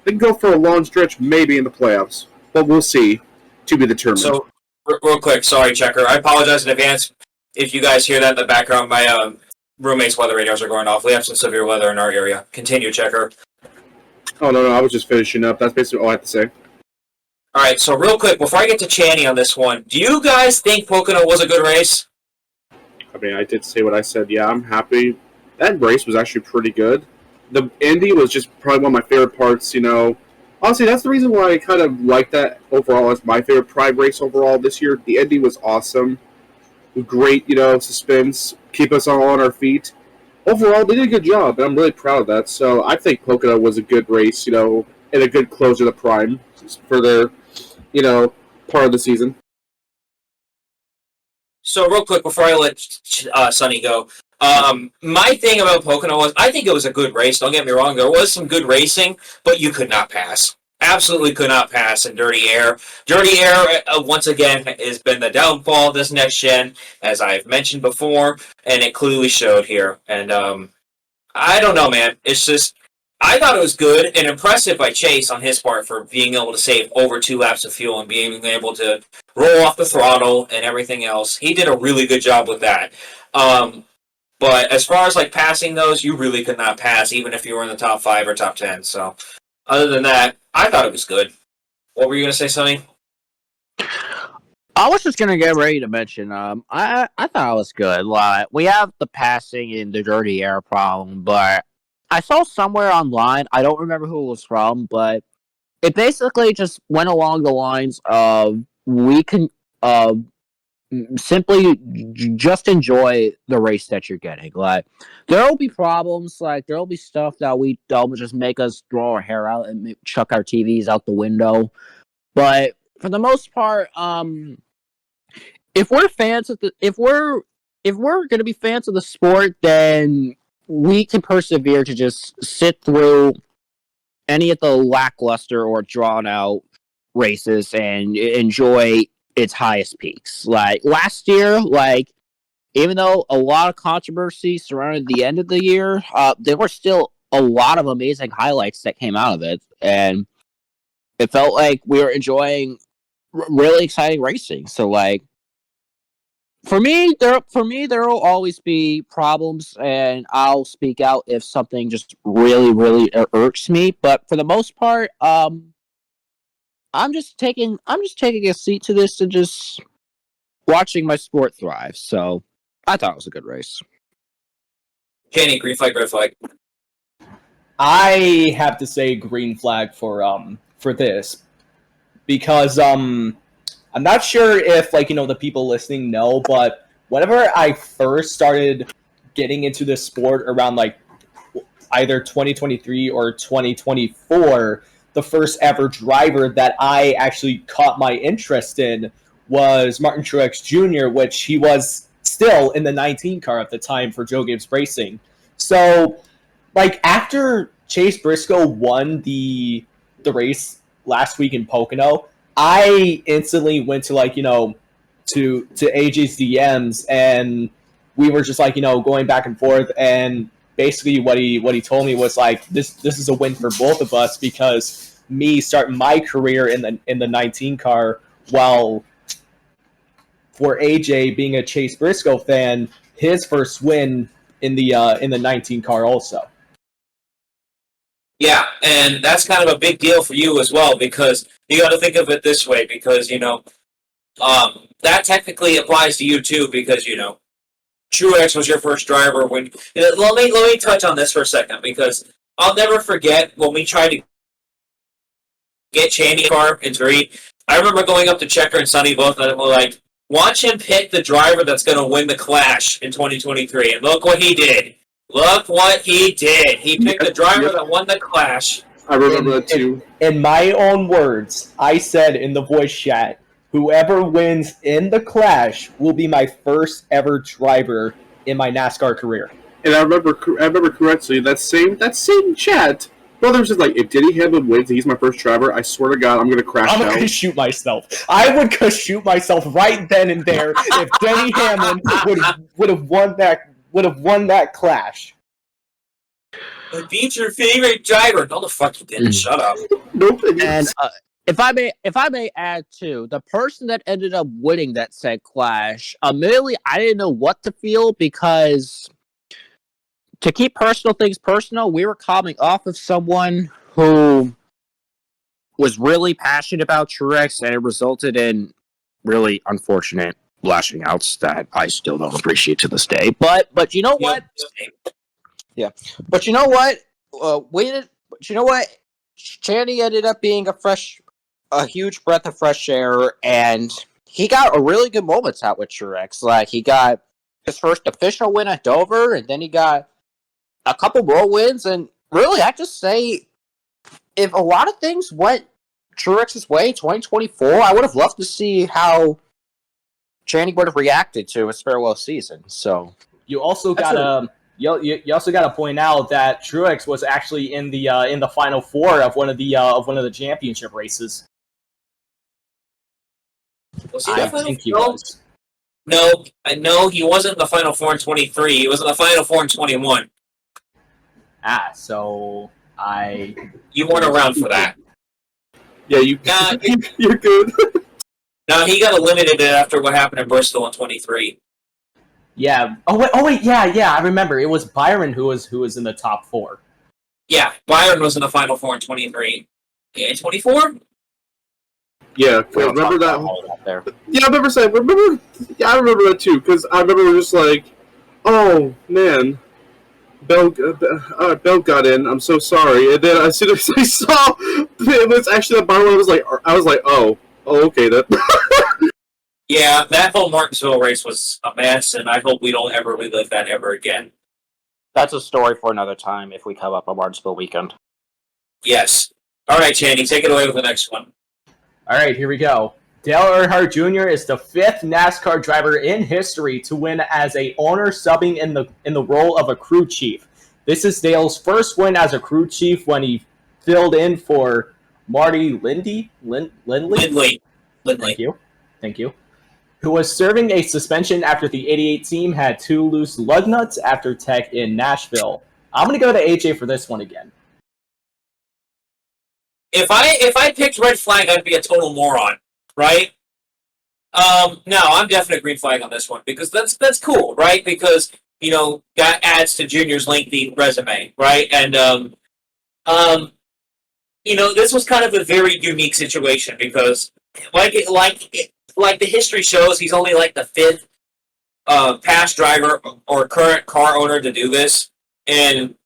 they can go for a long stretch, maybe in the playoffs. But we'll see. To be determined. So, real quick, sorry, Checker. I apologize in advance if you guys hear that in the background. My roommate's weather radios are going off. We have some severe weather in our area. Continue, Checker. Oh, no, I was just finishing up. That's basically all I have to say. All right, so real quick, before I get to Channy on this one, do you guys think Pocono was a good race? I mean, I did say what I said. Yeah, I'm happy. That race was actually pretty good. The Indy was just probably one of my favorite parts, Honestly, that's the reason why I kind of like that overall as my favorite Pride race overall this year. The Indy was awesome. Great, suspense. Keep us all on our feet. Overall, they did a good job, and I'm really proud of that. So I think Pocono was a good race, and a good close to the Prime for their, part of the season. So real quick, before I let Sonny go, my thing about Pocono was I think it was a good race. Don't get me wrong. There was some good racing, but you could not pass. Absolutely could not pass in Dirty Air. Dirty Air, once again, has been the downfall of this next gen, as I've mentioned before, and it clearly showed here. And I don't know, man. It's just, I thought it was good and impressive by Chase on his part for being able to save over 2 laps of fuel and being able to roll off the throttle and everything else. He did a really good job with that. But as far as like passing those, you really could not pass, even if you were in the top 5 or top 10. So, other than that, I thought it was good. What were you going to say, Sonny? I was just gonna get ready to mention. I thought it was good. Like we have the passing and the dirty air problem, but I saw somewhere online. I don't remember who it was from, but it basically just went along the lines of we can simply just enjoy the race that you're getting. Like there will be problems, like there will be stuff that will just make us throw our hair out and chuck our TVs out the window. But for the most part, if we're fans of if we're gonna be fans of the sport, then we can persevere to just sit through any of the lackluster or drawn out races and enjoy its highest peaks. Like last year, like even though a lot of controversy surrounded the end of the year, there were still a lot of amazing highlights that came out of it, and it felt like we were enjoying really exciting racing. So, like, for me, there will always be problems, and I'll speak out if something just really irks me. But for the most part, I'm just taking a seat to this and just watching my sport thrive. So I thought it was a good race. Kenny, green flag, red flag. I have to say green flag for this because I'm not sure if the people listening know, but whenever I first started getting into this sport around either 2023 or 2024, the first ever driver that I actually caught my interest in was Martin Truex Jr., which he was still in the 19 car at the time for Joe Gibbs Racing. So, after Chase Briscoe won the race last week in Pocono, I instantly went to to AJ's DMs, and we were just going back and forth, and basically what he told me was this is a win for both of us, because me starting my career in the 19 car, while for AJ being a Chase Briscoe fan, his first win in the 19 car also. Yeah, and that's kind of a big deal for you as well, because you got to think of it this way, because that technically applies to you too, because Truex was your first driver when. Let me touch on this for a second, because I'll never forget when we tried to get Chandy car in 3. I remember going up to Checker and Sonny both, and we're like, watch him pick the driver that's going to win the Clash in 2023, and look what he did. Look what he did. He picked the driver that won the Clash. I remember that too. In my own words, I said in the voice chat, whoever wins in the Clash will be my first ever driver in my NASCAR career. And I remember correctly, that same chat, brothers is like, if Denny Hamlin wins and he's my first driver, I swear to God, I'm going to crash out. I'm going to shoot myself. I would go shoot myself right then and there if Denny Hamlin would have won that Clash. I beat your favorite driver. No, the fuck you didn't. Shut up. Nope. And if I may add too, the person that ended up winning that said Clash, admittedly, I didn't know what to feel, because to keep personal things personal, we were coming off of someone who was really passionate about Truex, and it resulted in really unfortunate lashing outs that I still don't appreciate to this day. But you know what? Yeah. But you know what? Chandy ended up being a huge breath of fresh air, and he got a really good moments out with Truex. He got his first official win at Dover, and then he got a couple more wins, and really, I just say, if a lot of things went Truex's way in 2024, I would have loved to see how Channing would have reacted to his farewell season. So you also got you also got to point out that Truex was actually in the Final Four of one of the championship races. I think he was. No, I know he wasn't in the Final Four in 23. He was in the Final Four in 21. So you weren't around for that. Yeah, you're good. No, he got eliminated after what happened in Bristol in 23. Yeah. Oh wait. Yeah. I remember it was Byron who was in the top 4. Yeah, Byron was in the Final Four in 23. Yeah, in 24. Yeah, remember that? Yeah, I remember saying. I remember that too, because I remember just like, oh man, Bell got in. I'm so sorry. And then as soon as I saw it was actually the Byron, I was like, oh, okay, that. Yeah, that whole Martinsville race was a mess, and I hope we don't ever relive that ever again. That's a story for another time if we come up on Martinsville weekend. Yes. All right, Chandy, take it away with the next one. All right, here we go. Dale Earnhardt Jr. is the 5th NASCAR driver in history to win as a owner subbing in the role of a crew chief. This is Dale's first win as a crew chief when he filled in for Marty Lindley. Lindley. Thank you. who was serving a suspension after the 88 team had 2 loose lug nuts after tech in Nashville. I'm going to go to AJ for this one again. If I picked red flag, I'd be a total moron, right? No, I'm definitely green flag on this one because that's cool, right? Because that adds to Junior's lengthy resume, right? And this was kind of a very unique situation because, like the history shows, he's only like the 5th past driver or current car owner to do this, and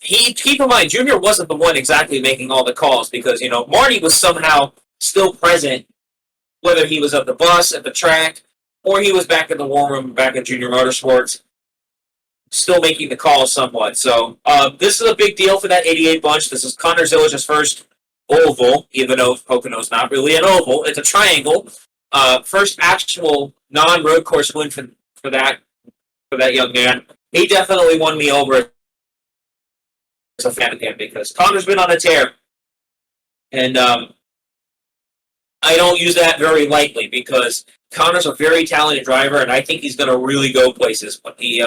keep in mind, Junior wasn't the one exactly making all the calls because, Marty was somehow still present, whether he was at the bus, at the track, or he was back in the war room, back at Junior Motorsports, still making the calls somewhat. So this is a big deal for that 88 bunch. This is Connor Zilisch's first oval, even though Pocono's not really an oval. It's a triangle. First actual non-road course win for that young man. He definitely won me over as a fan of him because Connor's been on a tear. And I don't use that very lightly because Connor's a very talented driver, and I think he's going to really go places when he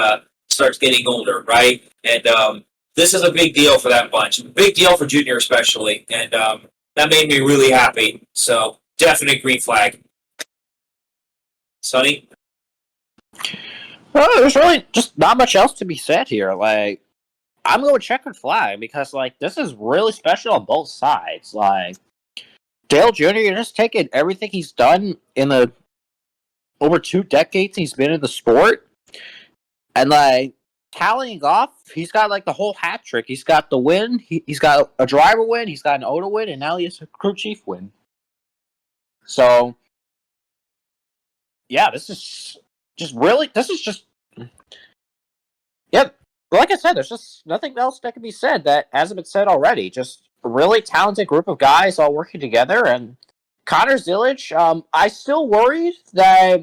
starts getting older, right? And this is a big deal for that bunch. Big deal for Junior especially, and that made me really happy. So, definite green flag. Sonny? Well, there's really just not much else to be said here. Like, I'm going with checkered flag because, this is really special on both sides. Dale Jr., you're just taking everything he's done in the over 2 decades he's been in the sport, and, tallying off, he's got, the whole hat trick. He's got the win, he's got a driver win, he's got an owner win, and now he has a crew chief win. So, yeah, this is just... Yep. Like I said, there's just nothing else that can be said that hasn't been said already. Just a really talented group of guys all working together. And Connor Zilisch, I still worried that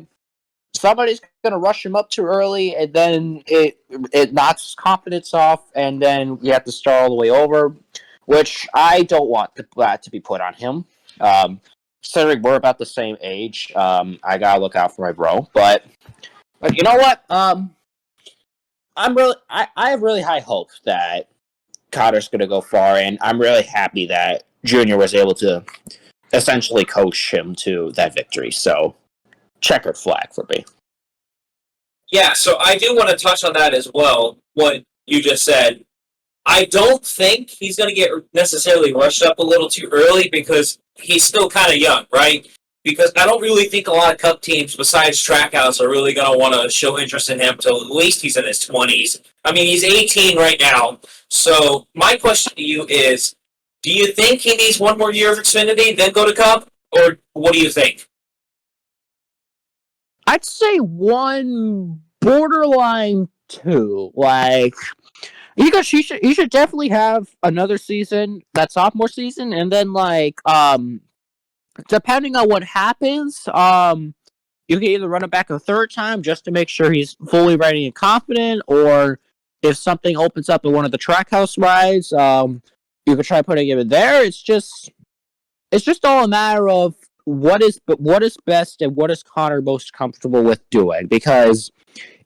somebody's going to rush him up too early, and then it knocks his confidence off, and then you have to start all the way over, which I don't want that to be put on him. Considering we're about the same age, I got to look out for my bro. But you know what? I have really high hopes that Connor's going to go far, and I'm really happy that Junior was able to essentially coach him to that victory. So, checkered flag for me. Yeah, so I do want to touch on that as well, what you just said. I don't think he's going to get necessarily rushed up a little too early because he's still kind of young, right? Because I don't really think a lot of Cup teams besides Trackhouse are really going to want to show interest in him until at least he's in his 20s. I mean, he's 18 right now. So my question to you is, do you think he needs one more year of Xfinity, then go to Cup? Or what do you think? I'd say 1, borderline 2. He should definitely have another season, that sophomore season, and then depending on what happens, you can either run it back a 3rd time just to make sure he's fully ready and confident, or if something opens up in one of the Trackhouse rides, you could try putting him in there. It's just all a matter of what is best and what is Connor most comfortable with doing. Because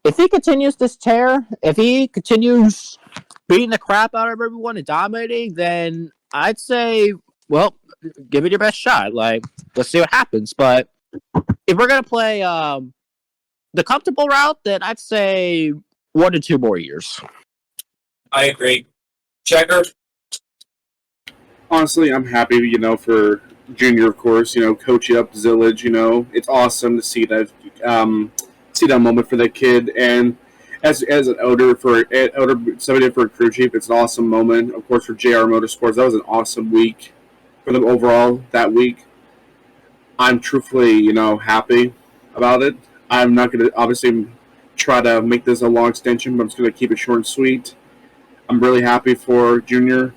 if he continues this tear, if he continues beating the crap out of everyone and dominating, then I'd say, well, give it your best shot. Let's see what happens. But if we're gonna play the comfortable route, then I'd say 1 to 2 more years. I agree. Checker? Honestly, I'm happy, for Junior, of course, coaching up Zilisch, it's awesome to see that moment for that kid. And as an elder somebody for a crew chief, it's an awesome moment. Of course, for JR Motorsports, that was an awesome week for them overall that week. I'm truthfully, happy about it. I'm not going to obviously try to make this a long extension, but I'm just going to keep it short and sweet. I'm really happy for Junior.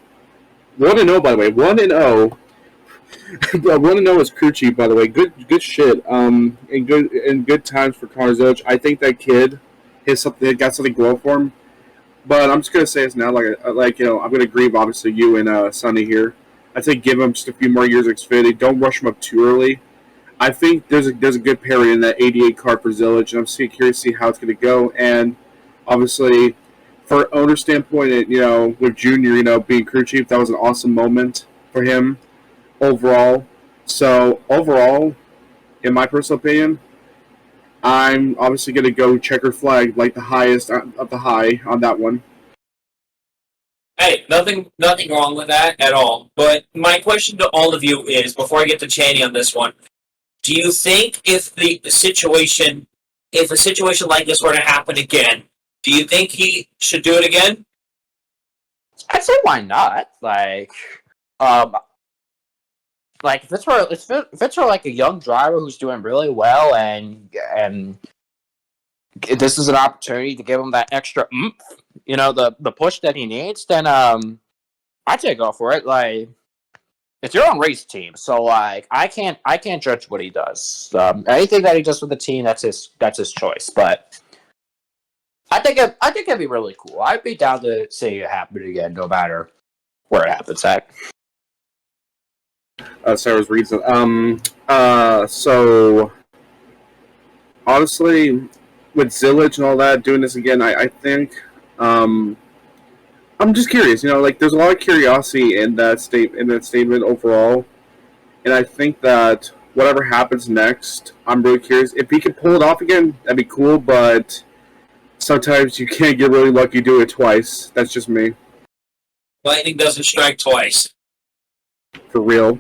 1-0, by the way. 1-0. 1-0 is crew chief, by the way. Good shit. And good times for Connor Zilisch. I think that kid got something going for him. But I'm just gonna say this now, I'm gonna agree with obviously you and Sonny here. I'd say give him just a few more years of Xfinity. Don't rush him up too early. I think there's a good pairing in that 88 car for Zilisch, and I'm curious to see how it's going to go. And obviously, for owner standpoint, with Junior, being crew chief, that was an awesome moment for him overall. So overall, in my personal opinion, I'm obviously going to go checker flag, like the highest of the high on that one. Hey, nothing wrong with that at all. But my question to all of you is, before I get to Chaney on this one, do you think if a situation like this were to happen again, do you think he should do it again? I'd say why not? If it's for like a young driver who's doing really well, and this is an opportunity to give him that extra oomph, the push that he needs, then I'd say go for it. Like, it's your own race team, so like I can't judge what he does. Anything that he does with the team, that's his choice. But I think it'd be really cool. I'd be down to see it happen again, no matter where it happens at. Sarah's reason. So honestly, with Zilisch and all that, doing this again, I think, I'm just curious. There's a lot of curiosity in that statement overall, and I think that whatever happens next, I'm really curious if he can pull it off again. That'd be cool, but sometimes you can't get really lucky doing it twice. That's just me. Lightning doesn't strike twice. For real.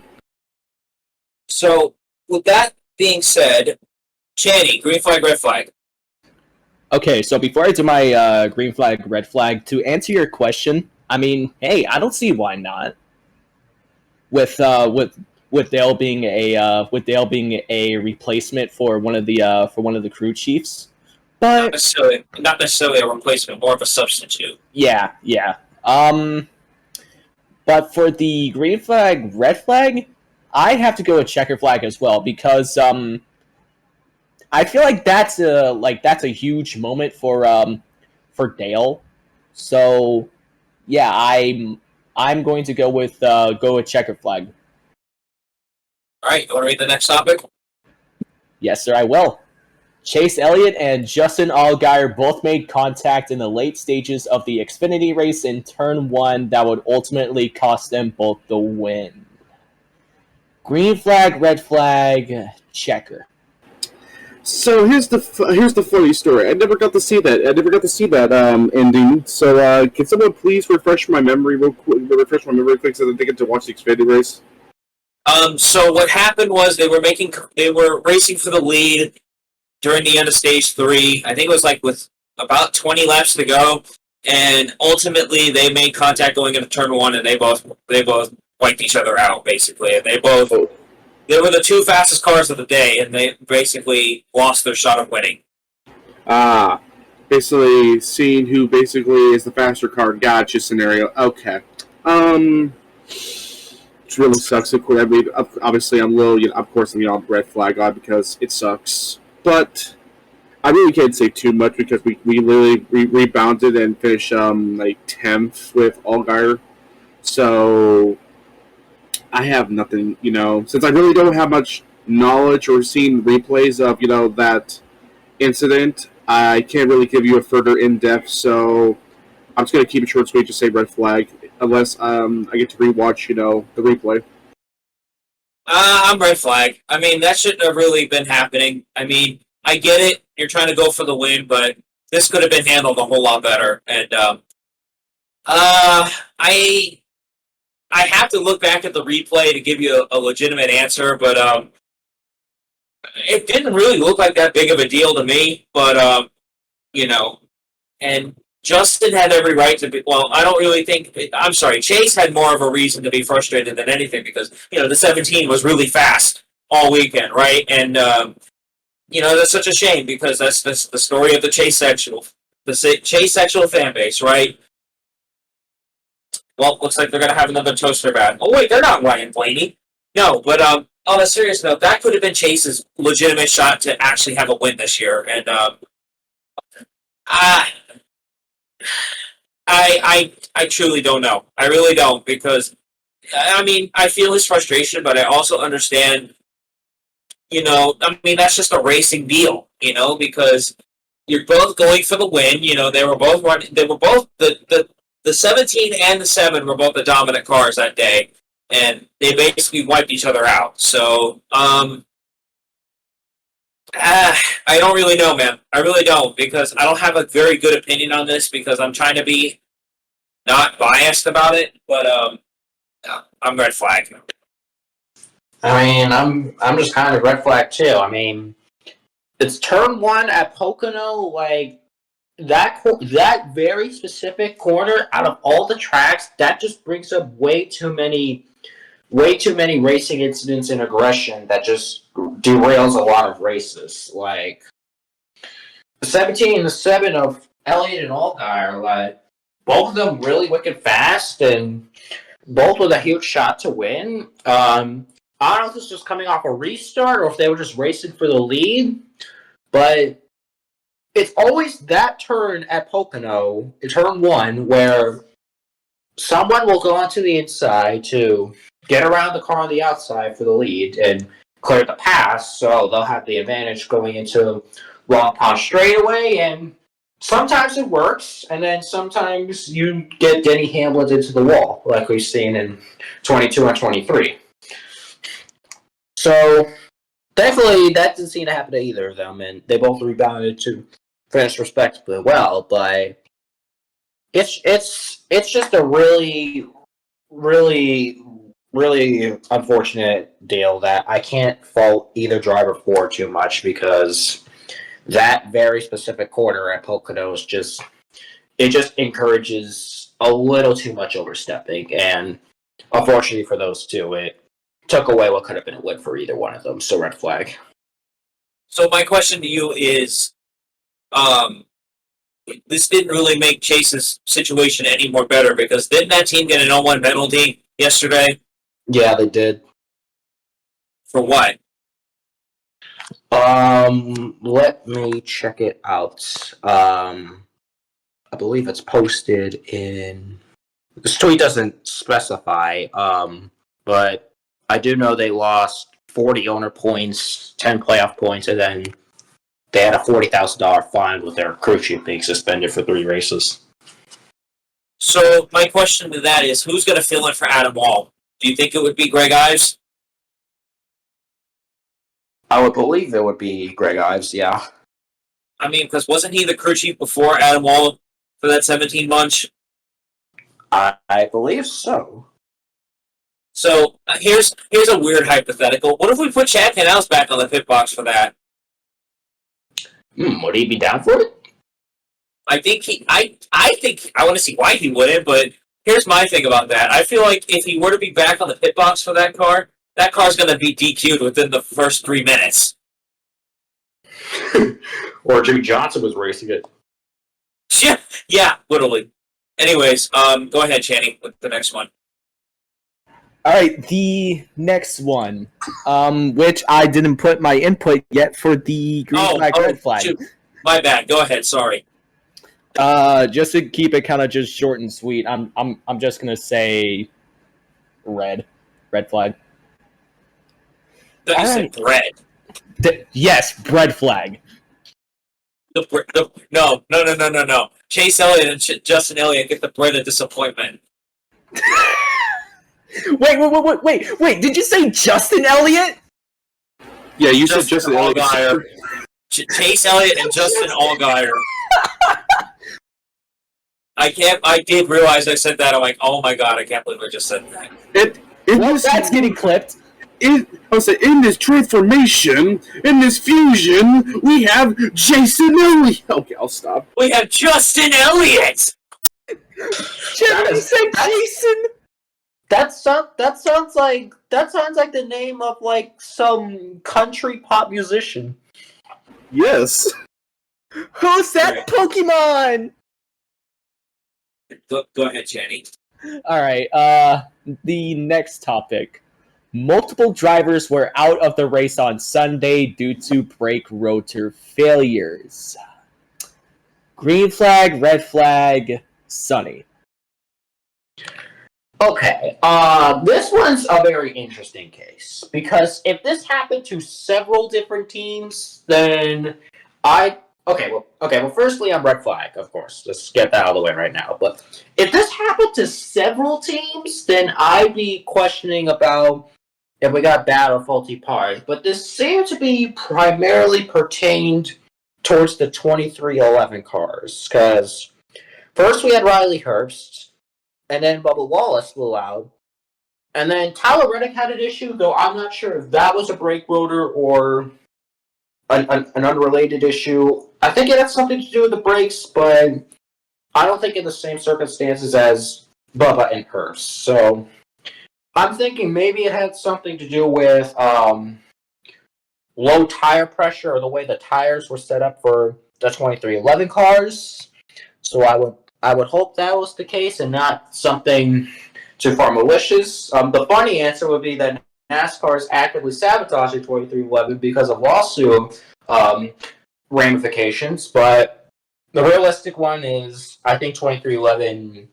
So, with that being said, Chaney, green flag, red flag. Okay, so before I do my green flag, red flag, to answer your question, I mean, hey, I don't see why not. With Dale being a replacement for one of the crew chiefs, but not necessarily a replacement, more of a substitute. Yeah. But for the green flag, red flag, I have to go with checker flag as well, because I feel like that's a huge moment for Dale. So yeah, I'm going to go with checker flag. All right, you want to read the next topic? Yes, sir, I will. Chase Elliott and Justin Allgaier both made contact in the late stages of the Xfinity race in Turn 1 that would ultimately cost them both the win. Green flag, red flag, checker. So here's the funny story. I never got to see that ending. So can someone please refresh my memory real quick? So that they get to watch the Xfinity race. So what happened was they were racing for the lead during the end of stage 3. I think it was like with about 20 laps to go, and ultimately they made contact going into turn 1, and they both wiped each other out basically, and they were the two fastest cars of the day, and they basically lost their shot of winning. Basically seeing who basically is the faster car. Gotcha scenario. Okay. It really sucks. I mean, obviously I'm a little, of course I'm red flag on because it sucks. But I really can't say too much because we literally rebounded and finished like 10th with Allgaier. So I have nothing, since I really don't have much knowledge or seen replays of, that incident, I can't really give you a further in-depth, so I'm just going to keep it short and sweet, just say red flag, unless I get to rewatch, the replay. I'm red flag. I mean, that shouldn't have really been happening. I mean, I get it. You're trying to go for the win, but this could have been handled a whole lot better. And I have to look back at the replay to give you a legitimate answer, but it didn't really look like that big of a deal to me. But and Justin had every right to be. Well, I don't really think. I'm sorry. Chase had more of a reason to be frustrated than anything because the 17 was really fast all weekend, right? And that's such a shame because that's the story of the Chase Sexual fan base, right? Well, looks like they're gonna have another toaster bat. Oh wait, they're not Ryan Blaney. No, but on a serious note, that could have been Chase's legitimate shot to actually have a win this year, and I truly don't know. I really don't, because I mean, I feel his frustration, but I also understand I mean, that's just a racing deal, because you're both going for the win. They were both running. They were both the 17 and the 7 were both the dominant cars that day, and they basically wiped each other out. So, I don't really know, man. I really don't, because I don't have a very good opinion on this, because I'm trying to be not biased about it, but I'm red flag. I mean, I'm just kind of red flag too. I mean, it's turn 1 at Pocono, like that very specific corner out of all the tracks, that just brings up way too many racing incidents and aggression that just derails a lot of races. Like the 17 and the 7 of Elliott and Allgaier, like both of them really wicked fast and both with a huge shot to win. I don't know if this was coming off a restart or if they were just racing for the lead, but it's always that turn at Pocono, turn 1, where someone will go onto the inside to get around the car on the outside for the lead and clear the pass, so they'll have the advantage going into Long Pond straightaway, and sometimes it works, and then sometimes you get Denny Hamlin into the wall, like we've seen in 22 and 23. So, thankfully, that didn't seem to happen to either of them, and they both rebounded to finish respectably well, but it's just a really, really, really unfortunate deal that I can't fault either driver for too much, because that very specific corner at Pocono is just encourages a little too much overstepping, and unfortunately for those two, it took away what could have been a win for either one of them. So red flag. So my question to you is, this didn't really make Chase's situation any more better, because didn't that team get an 0-1 penalty yesterday? Yeah, they did. For what? Let me check it out. I believe it's posted in. This tweet doesn't specify, but I do know they lost 40 owner points, 10 playoff points, and then they had a $40,000 fine with their crew chief being suspended for 3 races. So my question to that is, who's going to fill in for Adam Wall? Do you think it would be Greg Ives? I would believe it would be Greg Ives, yeah. I mean, because wasn't he the crew chief before Adam Wall for that 17 bunch? I believe so. So here's a weird hypothetical. What if we put Chad Canals back on the pit box for that? Would he be down for it? I think I want to see why he wouldn't, but here's my thing about that. I feel like if he were to be back on the pit box for that car's going to be DQ'd within the first 3 minutes. Or Jimmy Johnson was racing it. Yeah, literally. Anyways, go ahead, Channing, with the next one. All right, the next one, which I didn't put my input yet for the green flag, red flag. Shoot. My bad. Go ahead. Sorry. Just to keep it kind of just short and sweet, I'm just gonna say red flag. You said bread. Yes, bread flag. No. Chase Elliott and Justin Elliott get the bread of disappointment. Wait! Did you say Justin Elliott? Yeah, you said Justin Elliott. Chase Elliott and Justin Allgaier. I did realize I said that. I'm like, oh my god, I can't believe I just said that. That's getting clipped. In this transformation, in this fusion, we have Jason Elliott. Okay, I'll stop. We have Justin Elliott. Jimmy said Jason. That sounds like the name of like some country pop musician. Yes. Who's that Pokemon? Go ahead, Channing. All right. The next topic. Multiple drivers were out of the race on Sunday due to brake rotor failures. Green flag, red flag, Sunny. Okay, this one's a very interesting case because if this happened to several different teams, then well, firstly, I'm red flag, of course. Let's get that out of the way right now. But if this happened to several teams, then I'd be questioning about if we got bad or faulty parts. But this seemed to be primarily pertained towards the 2311 cars, because first we had Riley Herbst, and then Bubba Wallace blew out. And then Tyler Reddick had an issue, though I'm not sure if that was a brake rotor or an unrelated issue. I think it had something to do with the brakes, but I don't think in the same circumstances as Bubba and Herbst. So I'm thinking maybe it had something to do with low tire pressure or the way the tires were set up for the 2311 cars. So I would hope that was the case and not something too far malicious. The funny answer would be that NASCAR is actively sabotaging 2311 because of lawsuit ramifications, but the realistic one is I think 2311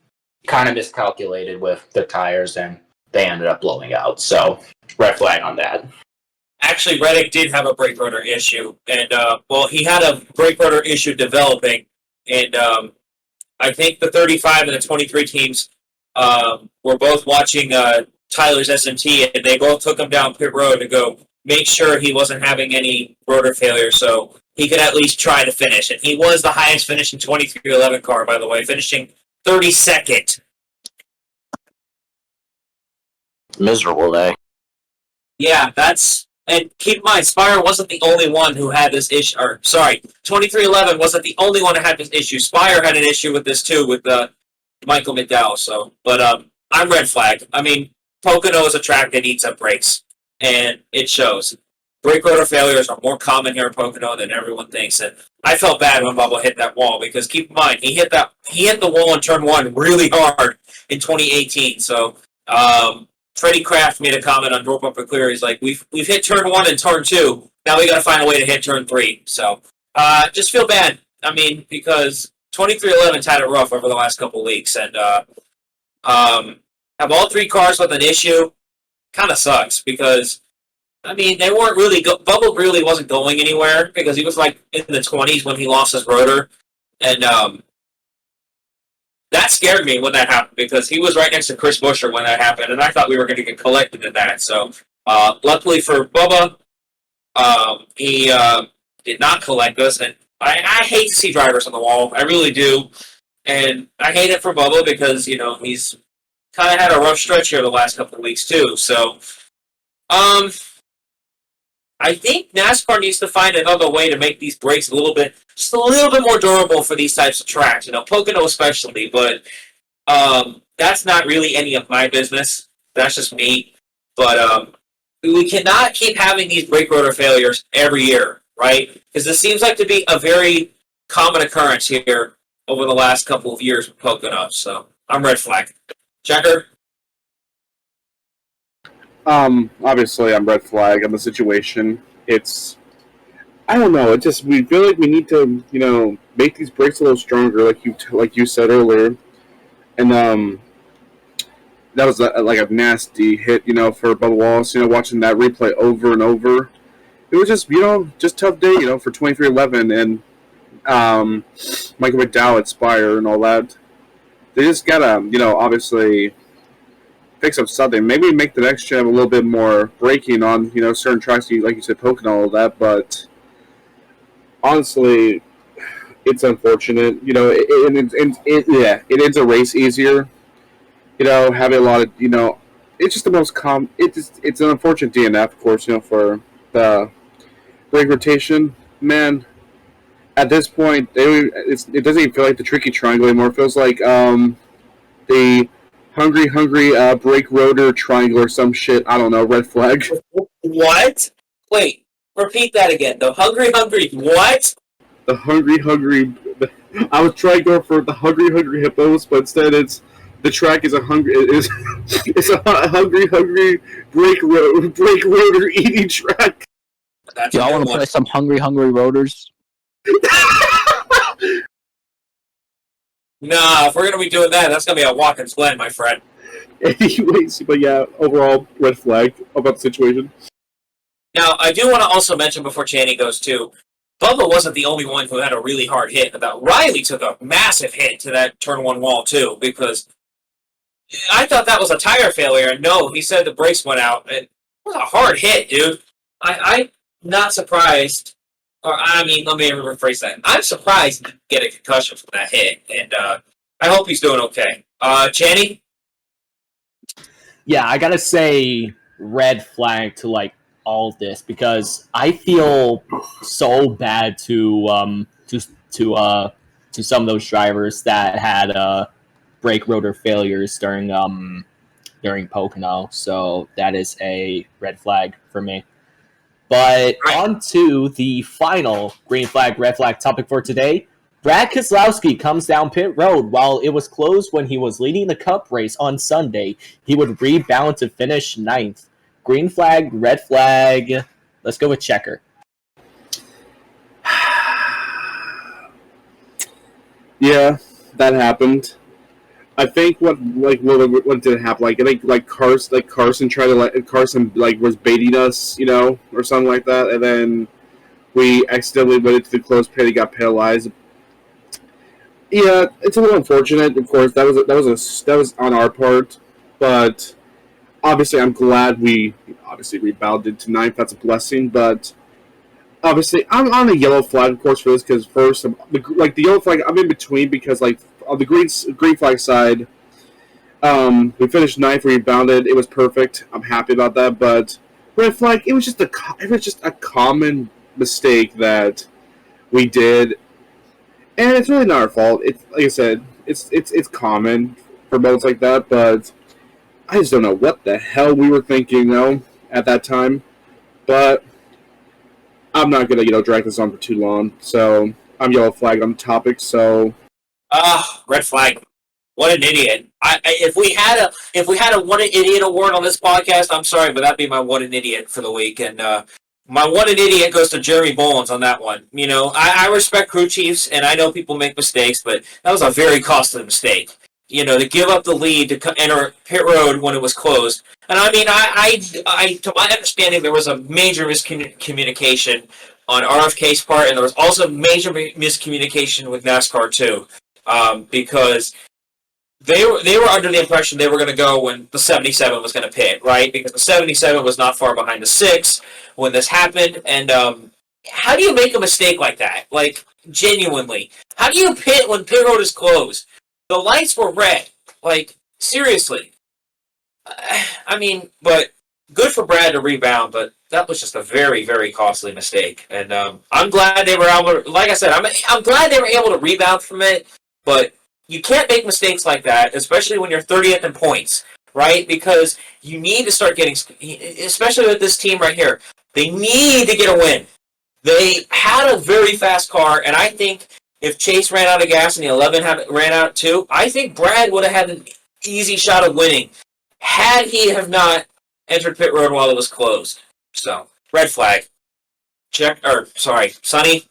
kind of miscalculated with the tires and they ended up blowing out. So red flag on that. Actually, Reddick did have a brake rotor issue, and he had a brake rotor issue developing, and I think the 35 and the 23 teams were both watching Tyler's SMT, and they both took him down pit road to go make sure he wasn't having any rotor failure, so he could at least try to finish. And he was the highest finishing 2311 car, by the way, finishing 32nd. Miserable day. Yeah, and keep in mind, Spire wasn't the only one who had this issue. 2311 wasn't the only one who had this issue. Spire had an issue with this too, with Michael McDowell. So, but I'm red flag. I mean, Pocono is a track that eats up brakes, and it shows. Brake rotor failures are more common here in Pocono than everyone thinks. And I felt bad when Bubba hit that wall because keep in mind he hit the wall in turn 1 really hard in 2018. So Freddie Kraft made a comment on Door Bumper Clear. He's like, we've hit turn 1 and turn 2. Now we got to find a way to hit turn 3. So just feel bad. I mean, because 2311's had it rough over the last couple weeks, and have all 3 cars with an issue. Kind of sucks because I mean they weren't really Bubba really wasn't going anywhere because he was like in the 20s when he lost his rotor, and that scared me when that happened because he was right next to Chris Buescher when that happened, and I thought we were going to get collected in that. So luckily for Bubba, he did not collect us, and I hate to see drivers on the wall. I really do, and I hate it for Bubba because he's kind of had a rough stretch here the last couple of weeks too. So, I think NASCAR needs to find another way to make these brakes just a little bit more durable for these types of tracks. Pocono especially, but that's not really any of my business. That's just me. But we cannot keep having these brake rotor failures every year, right? Because this seems like to be a very common occurrence here over the last couple of years with Pocono. So I'm red flag. Checker? Obviously, I'm red flag on the situation. I don't know. We feel like we need to, make these brakes a little stronger, like you said earlier. And that was like a nasty hit, for Bubba Wallace. Watching that replay over and over, it was just, just tough day, for 2311 and Michael McDowell at Spire and all that. They just gotta, obviously fix up something. Maybe make the next gen a little bit more braking on, certain tracks, like you said, Pocono and all that. But honestly, it's unfortunate. It ends a race easier. Having a lot of, it's just the most it's an unfortunate DNF, of course, for the brake rotation. Man, at this point, it doesn't even feel like the tricky triangle anymore. It feels like the hungry brake rotor triangle or some shit. I don't know. Red flag. What? Wait, repeat that again. The hungry what? The hungry. I was trying to go for the hungry hippos, but instead the track is a hungry brake rotor eating track. Y'all want to play some hungry rotors? Nah, if we're gonna be doing that, that's gonna be a Watkins Glen, my friend. Anyways, but yeah, overall red flag about the situation. Now, I do want to also mention before Channing goes too, Bubba wasn't the only one who had a really hard hit. Riley took a massive hit to that turn one wall too, because I thought that was a tire failure. And no, he said the brakes went out. It was a hard hit, dude. I'm not surprised. Or, I mean, let me rephrase that. I'm surprised he didn't get a concussion from that hit. And I hope he's doing okay. Channing? Yeah, I gotta say red flag to like all of this because I feel so bad to some of those drivers that had brake rotor failures during Pocono. So that is a red flag for me. But on to the final green flag, red flag topic for today. Brad Keselowski comes down pit road while it was closed when he was leading the Cup race on Sunday. He would rebound to finish 9th. Green flag, red flag. Let's go with checker. Yeah, that happened. I think what did happen? Like Carson tried to Carson was baiting us, or something like that, and then we accidentally went into the closed pit and got penalized. Yeah, it's a little unfortunate. Of course, that was on our part, but obviously, I'm glad we rebounded to 9th. That's a blessing, but obviously, I'm on a yellow flag, of course, for this because first, the yellow flag, I'm in between because on the green flag side, we finished 9th, we rebounded. It was perfect. I'm happy about that, but red flag, it was just a common mistake that we did. And it's really not our fault. It's like I said, it's common for modes like that, but I just don't know what the hell we were thinking, at that time. But I'm not gonna, drag this on for too long. So I'm yellow flagged on the topic. So, Red flag. What an idiot! If we had a what an idiot award on this podcast, I'm sorry, but that'd be my what an idiot for the week. And my what an idiot goes to Jeremy Bolins on that one. I respect crew chiefs, and I know people make mistakes, but that was a very costly mistake. To give up the lead to enter pit road when it was closed. And I mean, I to my understanding, there was a major miscommunication on RFK's part, and there was also major miscommunication with NASCAR too, because they were under the impression they were going to go when the 77 was going to pit, right? Because the 77 was not far behind the 6 when this happened. And how do you make a mistake like that? Like, genuinely. How do you pit when pit road is closed? The lights were red. Like, seriously. I mean, but good for Brad to rebound, but that was just a very, very costly mistake. And I'm glad they were able to, like I said, I'm glad they were able to rebound from it, but you can't make mistakes like that, especially when you're 30th in points, right? Because you need to start getting, especially with this team right here, they need to get a win. They had a very fast car, and I think if Chase ran out of gas and the 11 ran out too, I think Brad would have had an easy shot of winning had he have not entered pit road while it was closed. So, red flag. Sonny.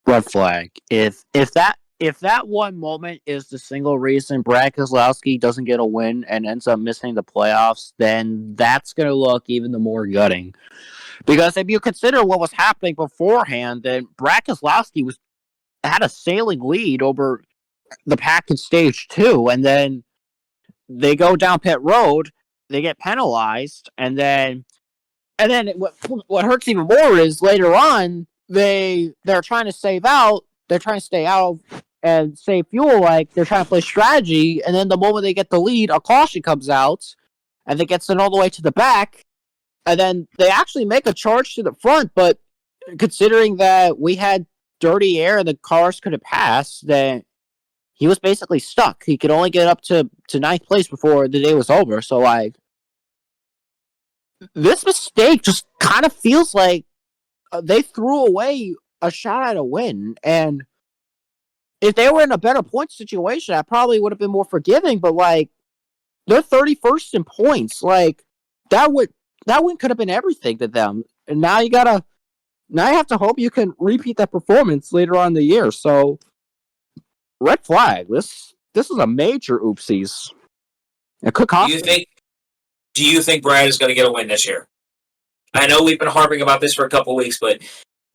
Red flag. If that one moment is the single reason Brad Keselowski doesn't get a win and ends up missing the playoffs, then that's going to look even the more gutting. Because if you consider what was happening beforehand, then Brad Keselowski had a sailing lead over the pack in stage 2, and then they go down pit road, they get penalized, and then what hurts even more is later on they're trying to stay out and save fuel, like they're trying to play strategy, and then the moment they get the lead, a caution comes out, and they get sent all the way to the back, and then they actually make a charge to the front, but considering that we had dirty air and the cars couldn't pass, then he was basically stuck. He could only get up to 9th place before the day was over, so like, this mistake just kind of feels like they threw away a shot at a win, and if they were in a better point situation, I probably would have been more forgiving, but like, they're 31st in points. Like, that win could have been everything to them. And now you have to hope you can repeat that performance later on in the year. So, red flag. this is a major oopsies. It could cost him. Do you think Brad is going to get a win this year? I know we've been harping about this for a couple weeks, but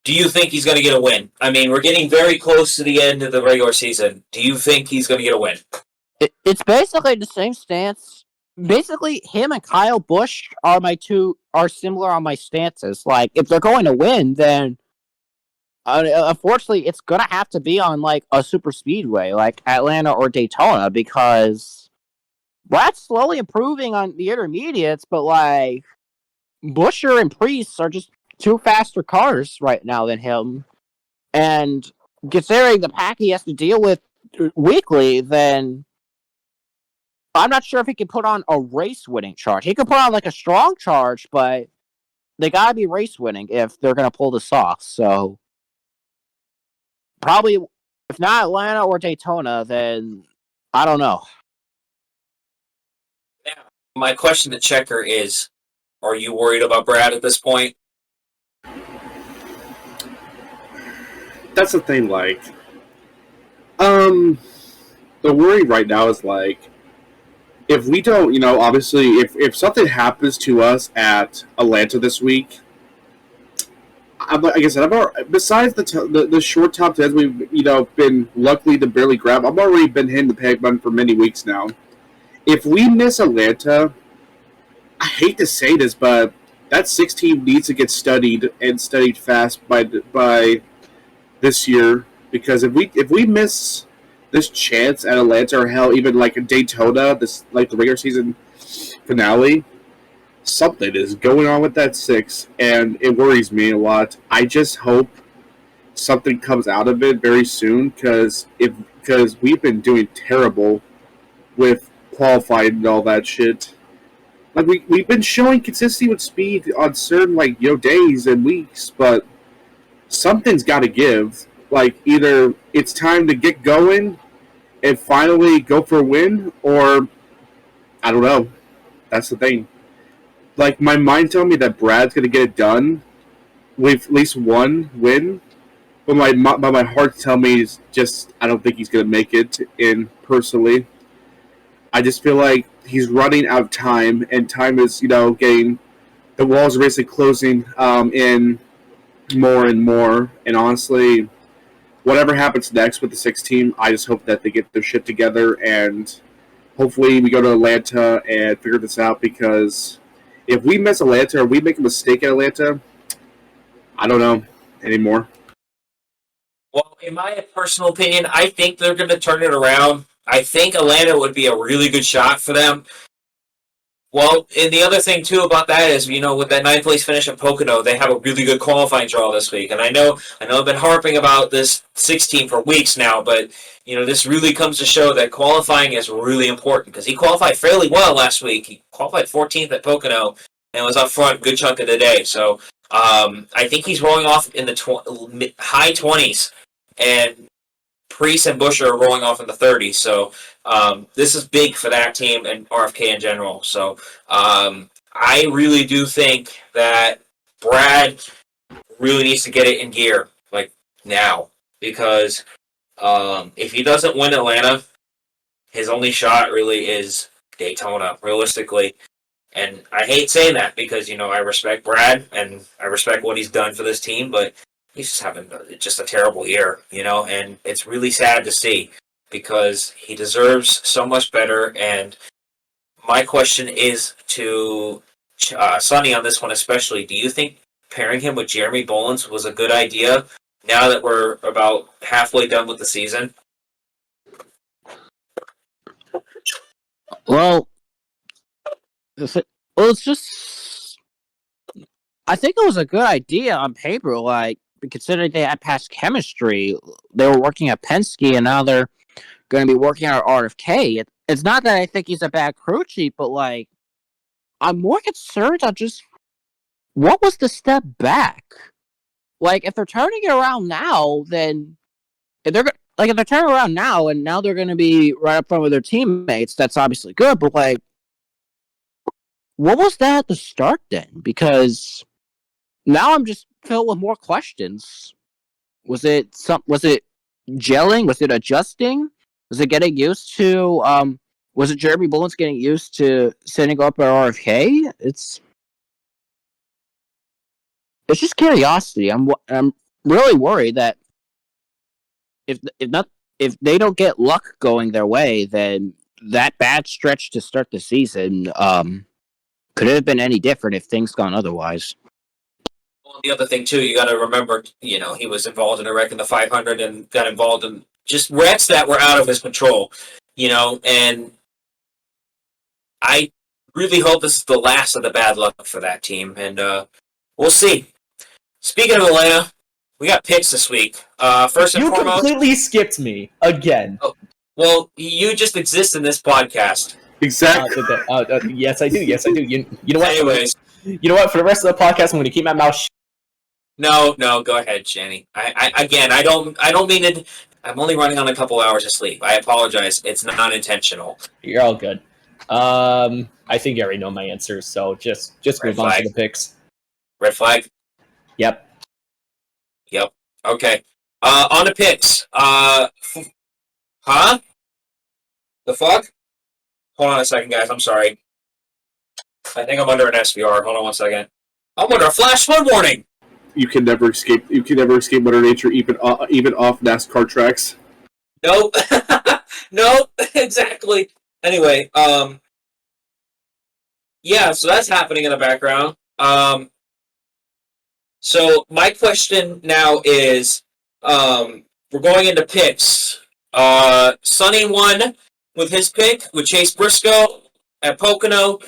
do you think he's going to get a win? I mean, we're getting very close to the end of the regular season. Do you think he's going to get a win? It's basically the same stance. Basically, him and Kyle Busch are similar on my stances. Like, if they're going to win, then unfortunately, it's gonna have to be on like a super speedway, like Atlanta or Daytona, because Brad's slowly improving on the intermediates, but like Buescher and Priest are just two faster cars right now than him. And considering the pack he has to deal with weekly, then I'm not sure if he can put on a race-winning charge. He could put on like a strong charge, but they gotta be race-winning if they're gonna pull this off. So probably, if not Atlanta or Daytona, then I don't know. Now, my question to Checker is, are you worried about Brad at this point? That's the thing, like, the worry right now is, like, if we don't, obviously, if something happens to us at Atlanta this week, like I said, besides the short top 10s we've, been luckily to barely grab, I've already been hitting the peg button for many weeks now. If we miss Atlanta, I hate to say this, but that 16 needs to get studied and studied fast by this year, because if we miss this chance at Atlanta, or hell, even like a Daytona, this like the regular season finale, something is going on with that 6, and it worries me a lot. I just hope something comes out of it very soon, because we've been doing terrible with qualifying and all that shit. Like we've been showing consistency with speed on certain days and weeks, but something's got to give. Like, either it's time to get going and finally go for a win, or I don't know. That's the thing. Like, my mind tells me that Brad's going to get it done with at least one win, but my heart tells me is just I don't think he's going to make it in personally. I just feel like he's running out of time, and time is, getting the walls are basically closing in more and more. And honestly, whatever happens next with the 6 team, I just hope that they get their shit together, and hopefully we go to Atlanta and figure this out, because if we miss Atlanta or we make a mistake at Atlanta, I don't know anymore. Well, in my personal opinion, I think they're going to turn it around. I think Atlanta would be a really good shot for them. Well, and the other thing, too, about that is, with that 9th place finish at Pocono, they have a really good qualifying draw this week. And I know I've been harping about this 16 for weeks now, but, this really comes to show that qualifying is really important, because he qualified fairly well last week. He qualified 14th at Pocono and was up front a good chunk of the day. So I think he's rolling off in the high 20s, and Priest and Buescher are rolling off in the 30s. So this is big for that team and RFK in general. So I really do think that Brad really needs to get it in gear, like, now. Because if he doesn't win Atlanta, his only shot really is Daytona, realistically. And I hate saying that, because, I respect Brad and I respect what he's done for this team, but he's just having just a terrible year, and it's really sad to see, because he deserves so much better. And my question is to Sonny on this one especially. Do you think pairing him with Jeremy Bolins was a good idea now that we're about halfway done with the season? Well, it's just, I think it was a good idea on paper, like, considering they had past chemistry. They were working at Penske, and now they're going to be working at RFK. It's not that I think he's a bad crew chief, but, like, I'm more concerned on just what was the step back. Like, if they're turning it around now, then if they're turning around now, and now they're going to be right up front with their teammates, that's obviously good. But, like, what was that at the start then? Because now I'm just filled with more questions. Was it gelling? Was it adjusting? Was it getting used to? Was it Jeremy Bullens getting used to setting up at RFK? It's just curiosity. I'm really worried that if they don't get luck going their way, then that bad stretch to start the season could have been any different if things gone otherwise. Well, the other thing too, you got to remember, he was involved in a wreck in the 500 and got involved in just wrecks that were out of his control, and I really hope this is the last of the bad luck for that team, and we'll see. Speaking of Atlanta, we got picks this week. First and You foremost, completely skipped me again. well, you just exist in this podcast. Exactly. Yes, I do. Yes, I do. You know what? Anyways, You know what? For the rest of the podcast, I'm going to keep my mouth shut. no, go ahead, Shanny. I don't mean it. I'm only running on a couple hours of sleep. I apologize. It's not intentional. You're all good. I think you already know my answer, so just Red move on flag. to the picks. Red flag. Yep. Okay. On to picks. Huh? The fuck? Hold on a second, guys. I'm sorry. I think I'm under an SVR. Hold on 1 second. I'm under a flash flood warning. You can never escape. You can never escape Mother Nature, even off NASCAR tracks. Nope. Nope. Exactly. Anyway, yeah. So that's happening in the background. So my question now is, we're going into picks. Sonny won with his pick with Chase Briscoe at Pocono.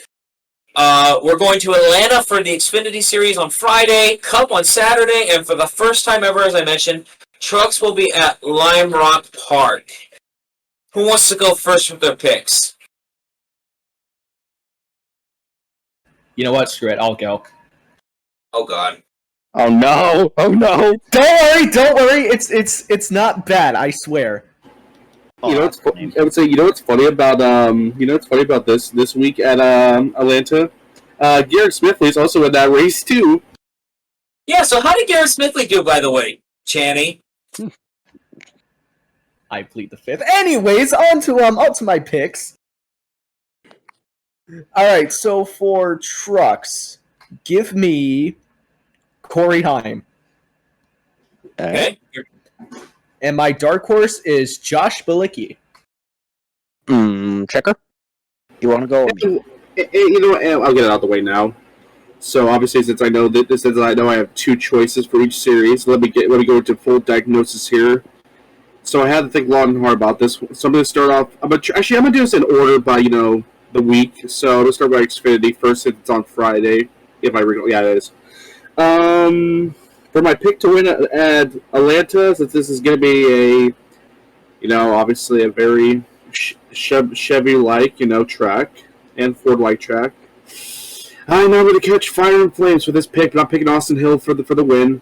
We're going to Atlanta for the Xfinity Series on Friday, Cup on Saturday, and for the first time ever, as I mentioned, trucks will be at Lime Rock Park. Who wants to go first with their picks? You know what? Screw it. I'll go. Oh, God. Oh no! Oh no! Don't worry. It's not bad. I swear. I would say, what's funny about this week at Atlanta? Garrett Smithley's also in that race too. Yeah, so how did Garrett Smithley do, by the way, Channy? I plead the fifth. Anyways, on to my picks. All right, so for trucks, give me Corey Heim, Okay. and my dark horse is Josh Bilicki. Checker. You want to go? I'll get it out of the way now. So obviously, since I know I have two choices for each series, let me go into full diagnosis here. So I had to think long and hard about this. So I'm going to start off. I'm going to do this in order by the week. So I'm going to start by Xfinity first, since it's on Friday. If I recall, yeah, it is. For my pick to win at Atlanta, since this is going to be obviously a very Chevy-like, track and Ford-like track. I'm going to catch fire and flames for this pick, but I'm picking Austin Hill for the win,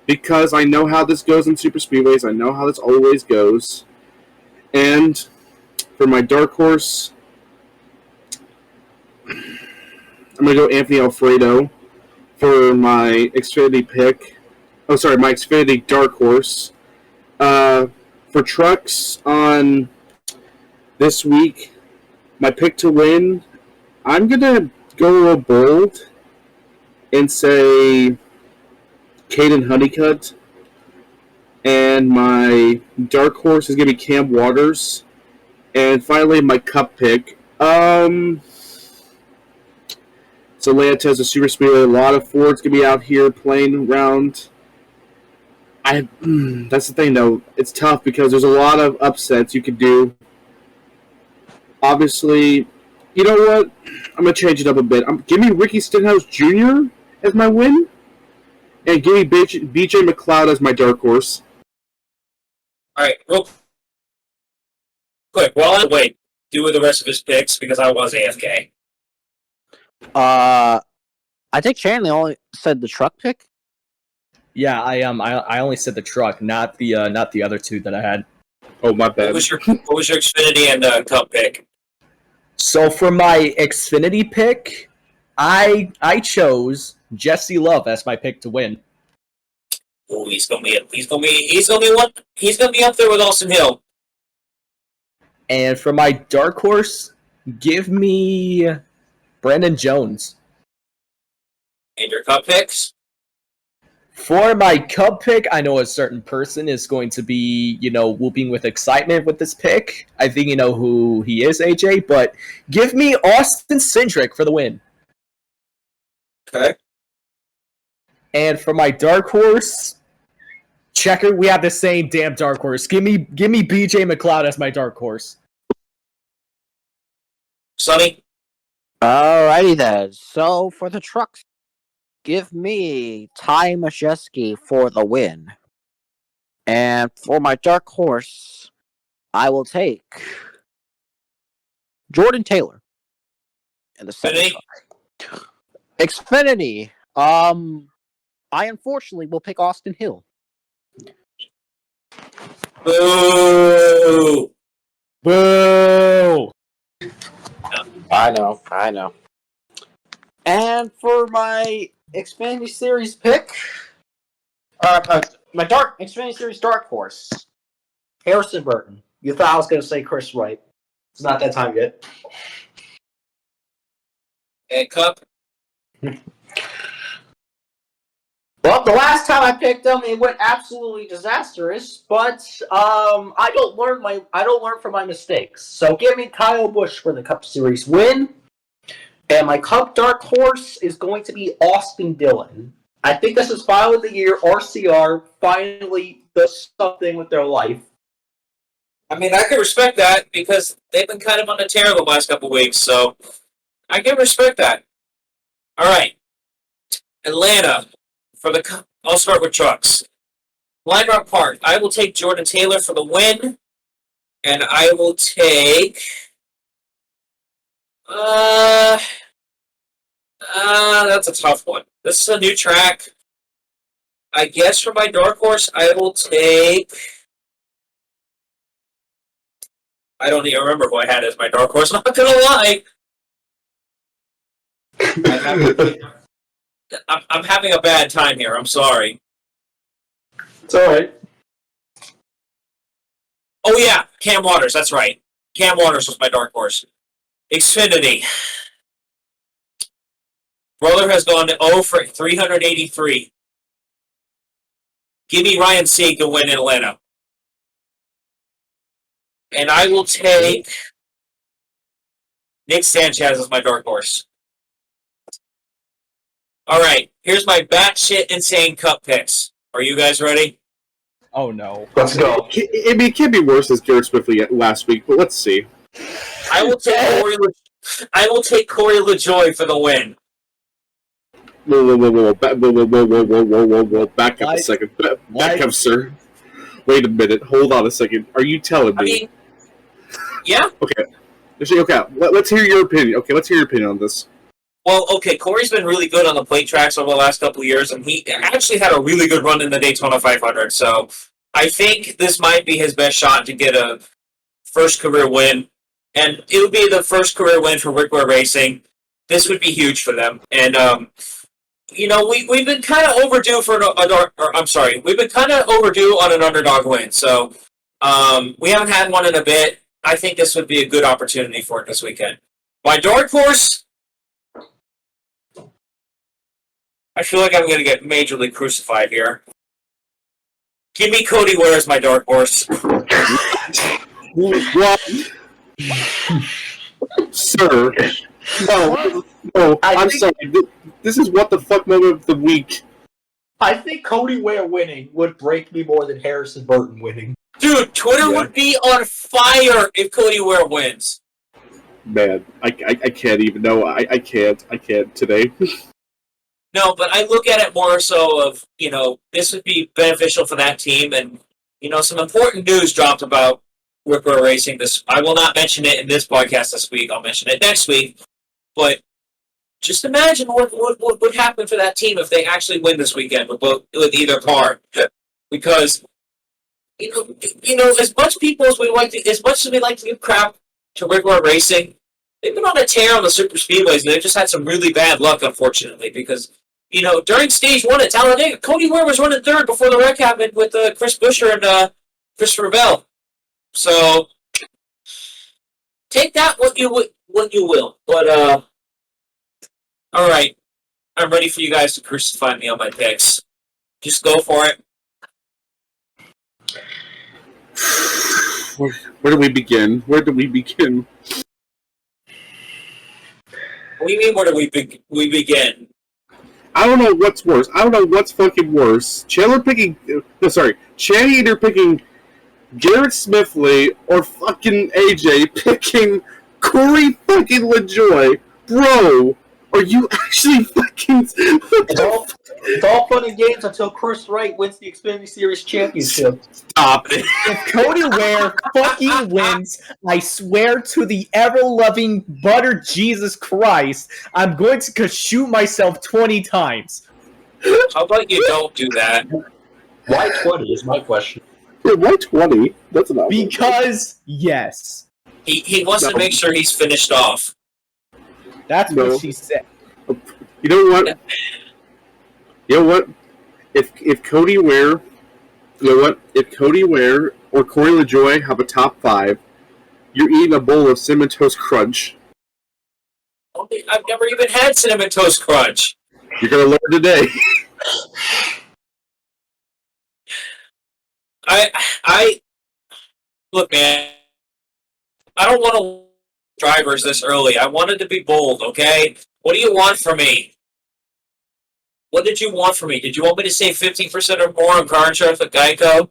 because I know how this goes in super speedways. I know how this always goes. And for my dark horse, I'm going to go Anthony Alfredo for my Xfinity pick. Oh, sorry, my Xfinity dark horse. For trucks on this week, my pick to win, I'm going to go a little bold and say Caden Honeycutt. And my dark horse is going to be Cam Waters. And finally, my cup pick. So Atlanta has a super speedway. A lot of Fords going to be out here playing around. That's the thing, though. It's tough because there's a lot of upsets you could do. Obviously, you know what? I'm going to change it up a bit. Give me Ricky Stenhouse Jr. as my win. And give me BJ McLeod as my dark horse. All right, real quick. While I wait, do with the rest of his picks, because I was AFK. I think Shanley only said the truck pick. Yeah, I only said the truck, not the other two that I had. Oh, my bad. What was your Xfinity and Cup pick? So for my Xfinity pick, I chose Jesse Love as my pick to win. Oh, he's gonna be up there with Austin Hill. And for my dark horse, give me Brandon Jones. And your cup picks? For my Cub pick, I know a certain person is going to be, whooping with excitement with this pick. I think you know who he is, AJ, but give me Austin Cindric for the win. Okay. And for my dark horse, Checker, we have the same damn dark horse. Give me BJ McLeod as my dark horse. Sonny? Alrighty then. So for the trucks, give me Ty Majeski for the win. And for my dark horse, I will take Jordan Taylor in the second truck. Xfinity. I unfortunately will pick Austin Hill. Boo! Boo! I know. And for my Xfinity Series pick, my Xfinity Series dark horse, Harrison Burton. You thought I was going to say Chris Wright. It's not that time yet. And cup? Well, the last time I picked them, it went absolutely disastrous. But I don't learn from my mistakes. So give me Kyle Busch for the Cup Series win. And my Cup dark horse is going to be Austin Dillon. I think this is finally the year RCR finally does something with their life. I mean, I can respect that because they've been kind of on a tear the last couple weeks, so I can respect that. All right. Atlanta. I'll start with trucks. Blind Rock Park. I will take Jordan Taylor for the win, and I will take. That's a tough one. This is a new track. I guess for my dark horse, I will take. I don't even remember who I had as my dark horse. I'm not gonna lie. I'm having a bad time here. I'm sorry. It's all right. Oh, yeah. Cam Waters. That's right. Cam Waters was my dark horse. Xfinity. Brother has gone 0 for 383. Give me Ryan Sieg to win in Atlanta. And I will take Nick Sanchez as my dark horse. All right, here's my batshit insane cup picks. Are you guys ready? Oh no. Let's go. It can't be worse as Garrett Swiftly last week, but let's see. I will take Corey LaJoy for the win. Whoa. Back up a second. Back up, sir. Wait a minute. Hold on a second. Are you telling me? I mean, yeah. Okay. Let's hear your opinion. Okay, let's hear your opinion on this. Well, okay, Corey's been really good on the plate tracks over the last couple of years, and he actually had a really good run in the Daytona 500. So I think this might be his best shot to get a first career win. And it would be the first career win for Wickware Racing. This would be huge for them. And, we've been kind of overdue for we've been kind of overdue on an underdog win. So we haven't had one in a bit. I think this would be a good opportunity for it this weekend. My dark horse, I feel like I'm going to get majorly crucified here. Give me Cody Ware as my dark horse. Well, sir. No, I'm sorry. This is what the fuck moment of the week. I think Cody Ware winning would break me more than Harrison Burton winning. Dude, Twitter would be on fire if Cody Ware wins. Man, I can't even. No, I can't today. No, but I look at it more so of, this would be beneficial for that team. And, some important news dropped about Wickware Racing. I will not mention it in this podcast this week. I'll mention it next week. But just imagine what would happen for that team if they actually win this weekend with either car. Because, as much as we like to give crap to Wickware Racing, they've been on a tear on the super speedways, and they've just had some really bad luck, unfortunately, because, during stage 1 at Talladega, Cody Ware was running third before the wreck happened with Chris Buescher and Christopher Bell. So, take that what you will. But all right, I'm ready for you guys to crucify me on my picks. Just go for it. Where do we begin? Where do we begin? What do you mean? Where do we begin? I don't know what's worse. I don't know what's fucking worse. Channy either picking Garrett Smithley or fucking AJ picking Corey fucking LaJoy. Bro, are you actually fucking... It's all fun and games until Chris Wright wins the Xfinity Series championship. Stop it. If Cody Ware fucking wins, I swear to the ever-loving butter Jesus Christ, I'm going to shoot myself 20 times. How about you don't do that? Why 20 is my question. Yeah, why 20? That's enough. Because, yes. He wants to make sure he's finished off. That's what she said. You know what? You know what? If Cody Ware, if Cody Ware or Corey LaJoy have a top 5, you're eating a bowl of Cinnamon Toast Crunch. I've never even had Cinnamon Toast Crunch. You're gonna learn today. I look, man. I don't want to drivers this early. I wanted to be bold. Okay, what do you want from me? What did you want from me? Did you want me to save 15% or more on car insurance with Geico?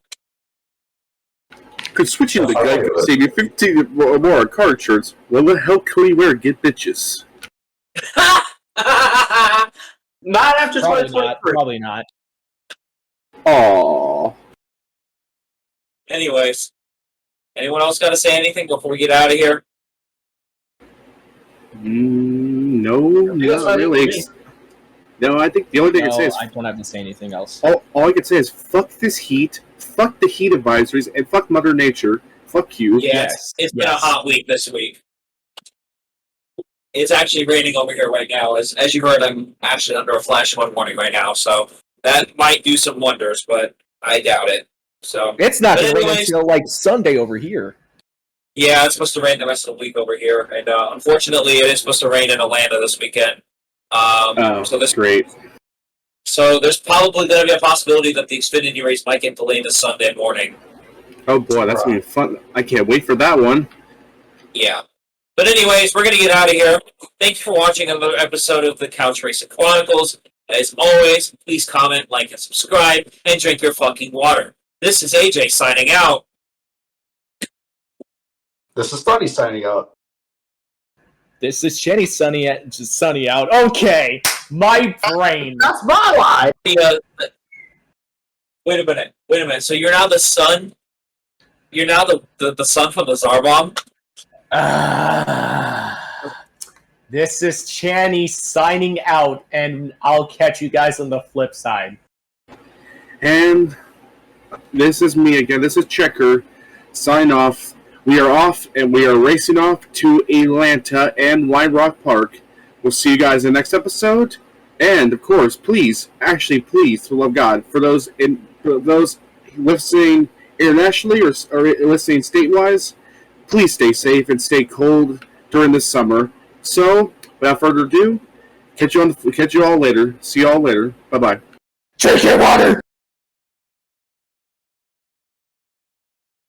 Could switching to Geico save you 15 or more on car insurance? Well, let help Cody Ware get bitches. Not after 2023. Probably not. Aww. Anyways, anyone else got to say anything before we get out of here? No, not really. No, I think the only thing I can say is I don't have to say anything else. all I can say is fuck this heat, fuck the heat advisories, and fuck Mother Nature. Fuck you. Yes, it's been a hot week this week. It's actually raining over here right now. As you heard, I'm actually under a flash flood warning right now, so that might do some wonders, but I doubt it. So It's not going to rain until like Sunday over here. Yeah, it's supposed to rain the rest of the week over here, and unfortunately, it is supposed to rain in Atlanta this weekend. Great. So there's probably going to be a possibility that the Xfinity race might get delayed to Sunday morning. Oh boy, that's gonna be fun. I can't wait for that one. Yeah. But anyways, we're going to get out of here. Thank you for watching another episode of the Couch Racing Chronicles. As always, please comment, like, and subscribe, and drink your fucking water. This is AJ signing out. This is Funny signing out. This is Jenny sunny out. Okay, my brain. That's my line. Wait a minute. So you're now the son? You're now the son from the Tsar Bomb? This is Channy signing out, and I'll catch you guys on the flip side. And this is me again. This is Checker. Sign off. We are off, and we are racing off to Atlanta and White Rock Park. We'll see you guys in the next episode. And, of course, please, for the love of God, for those listening internationally or listening state-wise, please stay safe and stay cold during this summer. So, without further ado, catch you all later. See you all later. Bye-bye. Drink your water!